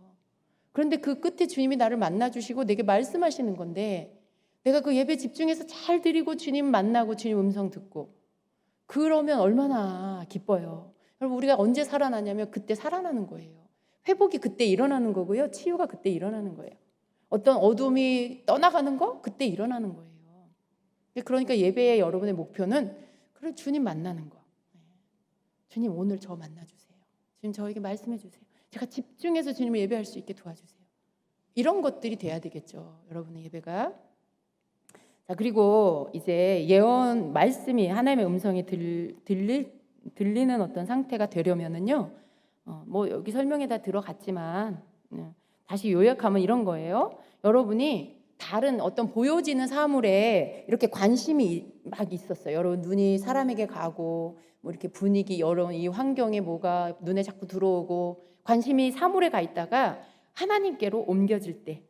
Speaker 1: 그런데 그 끝에 주님이 나를 만나주시고 내게 말씀하시는 건데 내가 그 예배 집중해서 잘 드리고 주님 만나고 주님 음성 듣고 그러면 얼마나 기뻐요. 여러분 우리가 언제 살아나냐면 그때 살아나는 거예요. 회복이 그때 일어나는 거고요. 치유가 그때 일어나는 거예요. 어떤 어둠이 떠나가는 거 그때 일어나는 거예요. 그러니까 예배의 여러분의 목표는 그래 주님 만나는 거. 주님 오늘 저 만나주세요. 주님 저에게 말씀해 주세요. 제가 집중해서 주님을 예배할 수 있게 도와주세요. 이런 것들이 돼야 되겠죠. 여러분의 예배가. 자, 그리고 이제 예언 말씀이 하나님의 음성이 들리는 어떤 상태가 되려면은요. 뭐 여기 설명에 다 들어갔지만 다시 요약하면 이런 거예요. 여러분이 다른 어떤 보여지는 사물에 이렇게 관심이 막 있었어요. 여러분 눈이 사람에게 가고 뭐 이렇게 분위기 여러분 이 환경에 뭐가 눈에 자꾸 들어오고 관심이 사물에 가 있다가 하나님께로 옮겨질 때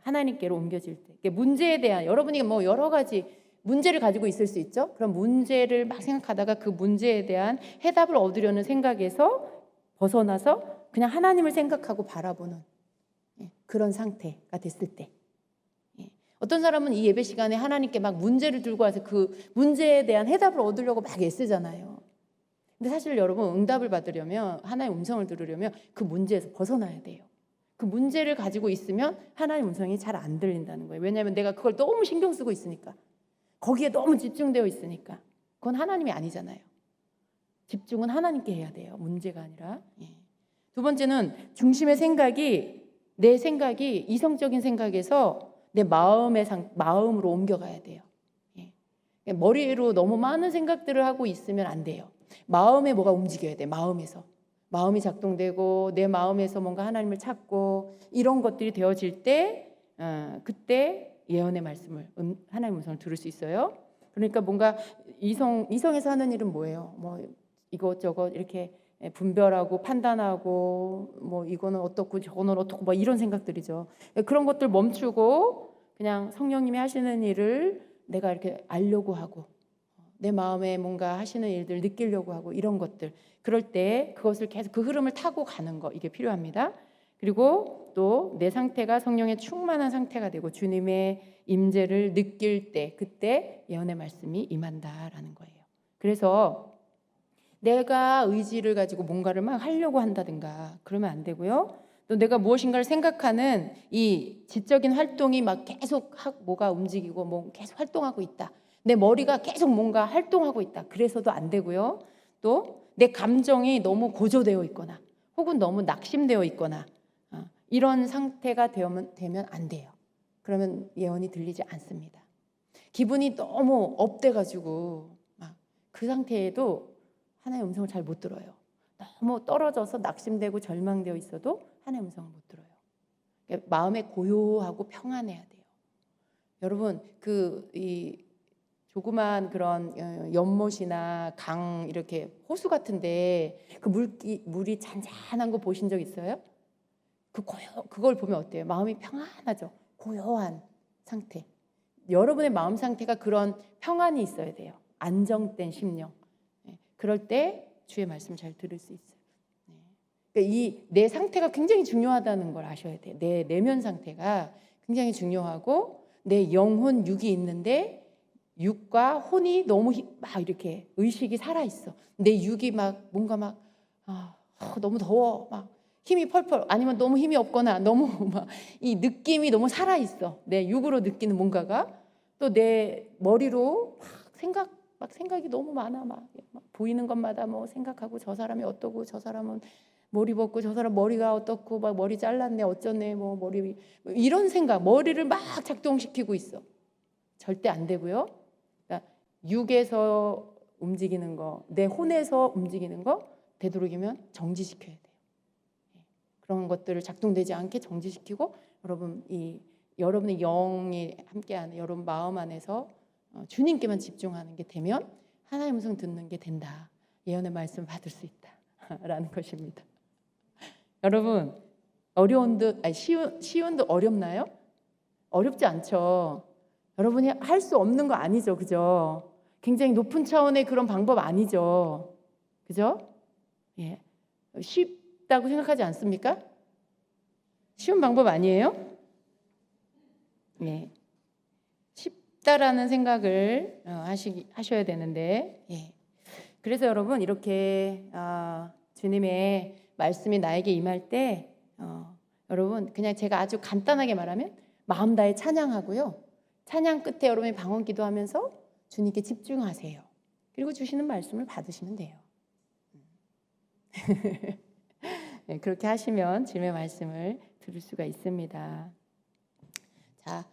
Speaker 1: 하나님께로 옮겨질 때, 문제에 대한 여러분이 뭐 여러 가지 문제를 가지고 있을 수 있죠. 그럼 문제를 막 생각하다가 그 문제에 대한 해답을 얻으려는 생각에서 벗어나서 그냥 하나님을 생각하고 바라보는 그런 상태가 됐을 때, 어떤 사람은 이 예배 시간에 하나님께 막 문제를 들고 와서 그 문제에 대한 해답을 얻으려고 막 애쓰잖아요. 근데 사실 여러분, 응답을 받으려면, 하나님의 음성을 들으려면 그 문제에서 벗어나야 돼요. 그 문제를 가지고 있으면 하나님의 음성이 잘 안 들린다는 거예요. 왜냐하면 내가 그걸 너무 신경 쓰고 있으니까, 거기에 너무 집중되어 있으니까. 그건 하나님이 아니잖아요. 집중은 하나님께 해야 돼요. 문제가 아니라. 두 번째는 중심의 생각이, 내 생각이 이성적인 생각에서 내 마음으로 옮겨가야 돼요. 머리로 너무 많은 생각들을 하고 있으면 안 돼요. 마음에 뭐가 움직여야 돼. 마음에서. 마음이 작동되고 내 마음에서 뭔가 하나님을 찾고 이런 것들이 되어질 때, 그때 예언의 말씀을, 하나님의 음성을 들을 수 있어요. 그러니까 뭔가 이성에서 하는 일은 뭐예요? 뭐 이것저것 이렇게 분별하고 판단하고, 뭐 이거는 어떻고 저거는 어떻고 뭐 이런 생각들이죠. 그런 것들 멈추고 그냥 성령님이 하시는 일을 내가 이렇게 알려고 하고, 내 마음에 뭔가 하시는 일들 느끼려고 하고, 이런 것들, 그럴 때 그것을 계속 그 흐름을 타고 가는 거, 이게 필요합니다. 그리고 또 내 상태가 성령의 충만한 상태가 되고 주님의 임재를 느낄 때, 그때 예언의 말씀이 임한다라는 거예요. 그래서 내가 의지를 가지고 뭔가를 막 하려고 한다든가 그러면 안 되고요. 또 내가 무엇인가를 생각하는 이 지적인 활동이 막 계속 뭐가 움직이고 뭐 계속 활동하고 있다, 내 머리가 계속 뭔가 활동하고 있다, 그래서도 안 되고요. 또 내 감정이 너무 고조되어 있거나 혹은 너무 낙심되어 있거나 이런 상태가 되면 안 돼요. 그러면 예언이 들리지 않습니다. 기분이 너무 업돼가지고 막 그 상태에도 하나님의 음성을 잘 못 들어요. 너무 떨어져서 낙심되고 절망되어 있어도 하나님의 음성을 못 들어요. 그러니까 마음에 고요하고 평안해야 돼요. 여러분, 이 조그만 그런 연못이나 강, 이렇게 호수 같은데 그 물이 잔잔한 거 보신 적 있어요? 그걸 보면 어때요? 마음이 평안하죠. 고요한 상태. 여러분의 마음 상태가 그런 평안이 있어야 돼요. 안정된 심령. 그럴 때 주의 말씀을 잘 들을 수 있어요. 그러니까 내 상태가 굉장히 중요하다는 걸 아셔야 돼요. 내 내면 상태가 굉장히 중요하고, 내 영혼, 육이 있는데 육과 혼이 너무 막 이렇게 의식이 살아 있어. 내 육이 막 뭔가 막 너무 더워, 막 힘이 펄펄, 아니면 너무 힘이 없거나 너무 막 이 느낌이 너무 살아 있어. 내 육으로 느끼는 뭔가가. 또 내 머리로 막 생각이 너무 많아. 막 보이는 것마다 뭐 생각하고, 저 사람이 어떠고, 저 사람은 머리 벗고, 저 사람 머리가 어떻고, 막 머리 잘랐네, 어쩌네, 뭐 머리, 이런 생각, 머리를 막 작동시키고 있어. 절대 안 되고요. 그러니까 육에서 움직이는 거, 내 혼에서 움직이는 거 되도록이면 정지시켜야 돼요. 그런 것들을 작동되지 않게 정지시키고, 여러분의 영이 함께하는 여러분 마음 안에서 주님께만 집중하는 게 되면 하나님의 음성 듣는 게 된다. 예언의 말씀을 받을 수 있다라는 것입니다. 여러분, 쉬운 듯 어렵나요? 어렵지 않죠. 여러분이 할 수 없는 거 아니죠, 그죠? 굉장히 높은 차원의 그런 방법 아니죠, 그죠? 예, 쉽다고 생각하지 않습니까? 쉬운 방법 아니에요? 예, 쉽다라는 생각을 하셔야 되는데, 그래서 여러분, 이렇게 주님의 말씀이 나에게 임할 때, 여러분, 그냥 제가 아주 간단하게 말하면 마음 다해 찬양하고요. 찬양 끝에 여러분이 방언 기도하면서 주님께 집중하세요. 그리고 주시는 말씀을 받으시면 돼요. 네, 그렇게 하시면 주님의 말씀을 들을 수가 있습니다. 자,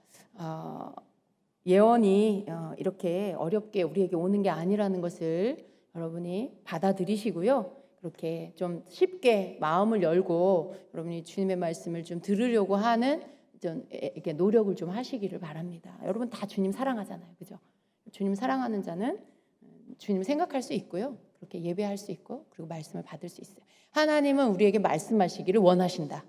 Speaker 1: 예언이 이렇게 어렵게 우리에게 오는 게 아니라는 것을 여러분이 받아들이시고요. 그렇게 좀 쉽게 마음을 열고 여러분이 주님의 말씀을 좀 들으려고 하는 좀 이렇게 노력을 좀 하시기를 바랍니다. 여러분 다 주님 사랑하잖아요, 그죠? 주님 사랑하는 자는 주님 생각할 수 있고요. 그렇게 예배할 수 있고, 그리고 말씀을 받을 수 있어요. 하나님은 우리에게 말씀하시기를 원하신다.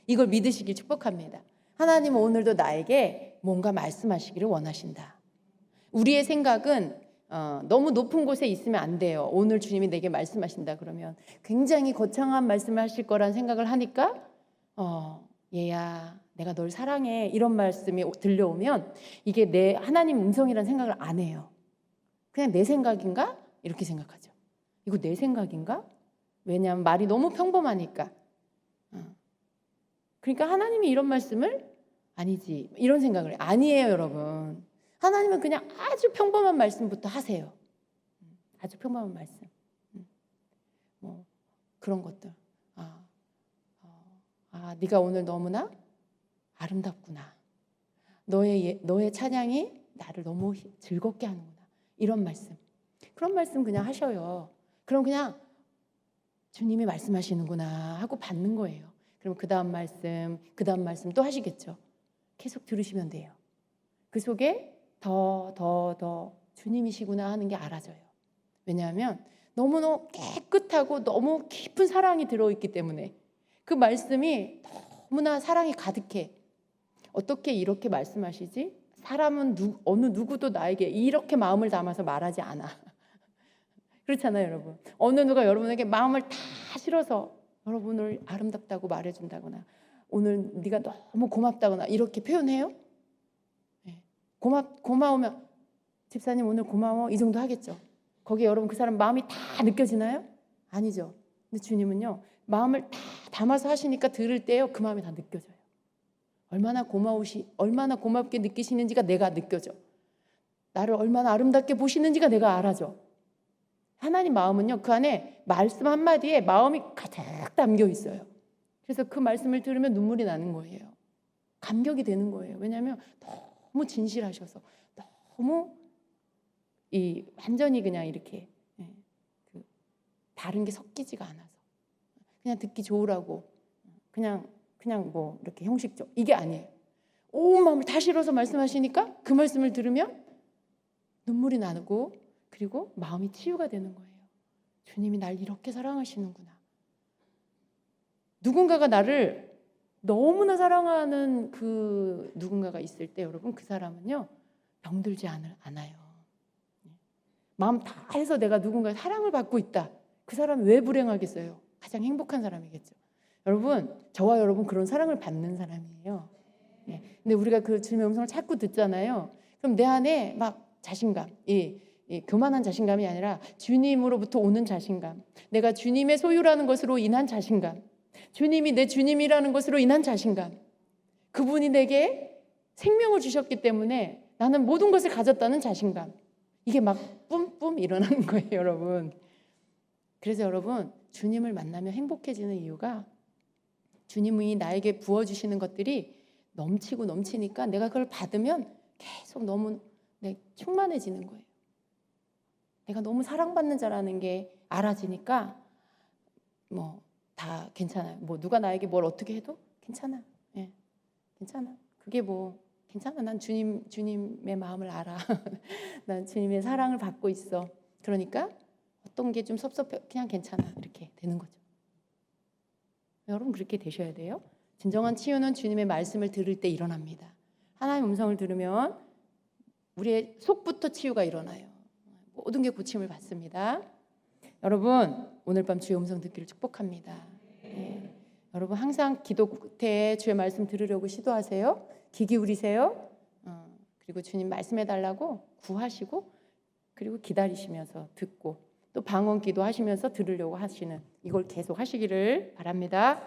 Speaker 1: 이걸 믿으시길 축복합니다. 하나님은 오늘도 나에게 뭔가 말씀하시기를 원하신다. 우리의 생각은 너무 높은 곳에 있으면 안 돼요. 오늘 주님이 내게 말씀하신다 그러면 굉장히 거창한 말씀을 하실 거란 생각을 하니까 얘야 내가 널 사랑해 이런 말씀이 들려오면 이게 내 하나님 음성이라는 생각을 안 해요. 그냥 내 생각인가? 이렇게 생각하죠. 이거 내 생각인가? 왜냐하면 말이 너무 평범하니까. 그러니까 하나님이 이런 말씀을 아니지 이런 생각을 해요. 아니에요 여러분. 하나님은 그냥 아주 평범한 말씀부터 하세요. 아주 평범한 말씀. 뭐 그런 것들. 네가 오늘 너무나 아름답구나. 너의 찬양이 나를 너무 즐겁게 하는구나. 이런 말씀. 그런 말씀 그냥 하셔요. 그럼 그냥 주님이 말씀하시는구나 하고 받는 거예요. 그럼 그 다음 말씀 또 하시겠죠. 계속 들으시면 돼요. 그 속에 더 주님이시구나 하는 게 알아져요. 왜냐하면 너무너무 깨끗하고 너무 깊은 사랑이 들어있기 때문에 그 말씀이 너무나 사랑이 가득해. 어떻게 이렇게 말씀하시지? 사람은 어느 누구도 나에게 이렇게 마음을 담아서 말하지 않아. 그렇잖아요 여러분. 어느 누가 여러분에게 마음을 다 실어서 여러분을 아름답다고 말해준다거나 오늘 네가 너무 고맙다거나 이렇게 표현해요? 네. 고마우면 집사님 오늘 고마워 이 정도 하겠죠. 거기에 여러분 그 사람 마음이 다 느껴지나요? 아니죠. 근데 주님은요 마음을 다 담아서 하시니까 들을 때요 그 마음이 다 느껴져요. 얼마나 고맙게 느끼시는지가 내가 느껴져. 나를 얼마나 아름답게 보시는지가 내가 알아져. 하나님 마음은요 그 안에 말씀 한마디에 마음이 가득 담겨 있어요. 그래서 그 말씀을 들으면 눈물이 나는 거예요. 감격이 되는 거예요. 왜냐하면 너무 진실하셔서 너무 완전히 그냥 이렇게 다른 게 섞이지가 않아서 그냥 듣기 좋으라고 그냥 뭐 이렇게 형식적 이게 아니에요. 온 마음을 다 실어서 말씀하시니까 그 말씀을 들으면 눈물이 나고 그리고 마음이 치유가 되는 거예요. 주님이 날 이렇게 사랑하시는구나. 누군가가 나를 너무나 사랑하는 그 누군가가 있을 때 여러분 그 사람은요 병들지 않아요. 마음 다 해서 내가 누군가의 사랑을 받고 있다. 그 사람이 왜 불행하겠어요? 가장 행복한 사람이겠죠. 여러분 저와 여러분 그런 사랑을 받는 사람이에요. 근데 우리가 그 주님의 음성을 자꾸 듣잖아요. 그럼 내 안에 막 자신감, 교만한 자신감이 아니라 주님으로부터 오는 자신감, 내가 주님의 소유라는 것으로 인한 자신감, 주님이 내 주님이라는 것으로 인한 자신감, 그분이 내게 생명을 주셨기 때문에 나는 모든 것을 가졌다는 자신감, 이게 막 뿜뿜 일어나는 거예요 여러분. 그래서 여러분 주님을 만나면 행복해지는 이유가 주님이 나에게 부어주시는 것들이 넘치고 넘치니까 내가 그걸 받으면 계속 너무 충만해지는 거예요. 내가 너무 사랑받는 자라는 게 알아지니까 뭐 다 괜찮아요. 뭐 누가 나에게 뭘 어떻게 해도 괜찮아. 괜찮아. 그게 뭐 괜찮아. 난 주님의 마음을 알아. 난 주님의 사랑을 받고 있어. 그러니까 어떤 게 좀 섭섭해 그냥 괜찮아. 이렇게 되는 거죠. 여러분 그렇게 되셔야 돼요. 진정한 치유는 주님의 말씀을 들을 때 일어납니다. 하나님의 음성을 들으면 우리의 속부터 치유가 일어나요. 모든 게 고침을 받습니다. 여러분 오늘 밤 주의 음성 듣기를 축복합니다. 여러분 항상 기도 끝에 주의 말씀 들으려고 시도하세요. 귀 기울이세요. 그리고 주님 말씀해달라고 구하시고 그리고 기다리시면서 듣고 또 방언 기도하시면서 들으려고 하시는 이걸 계속 하시기를 바랍니다.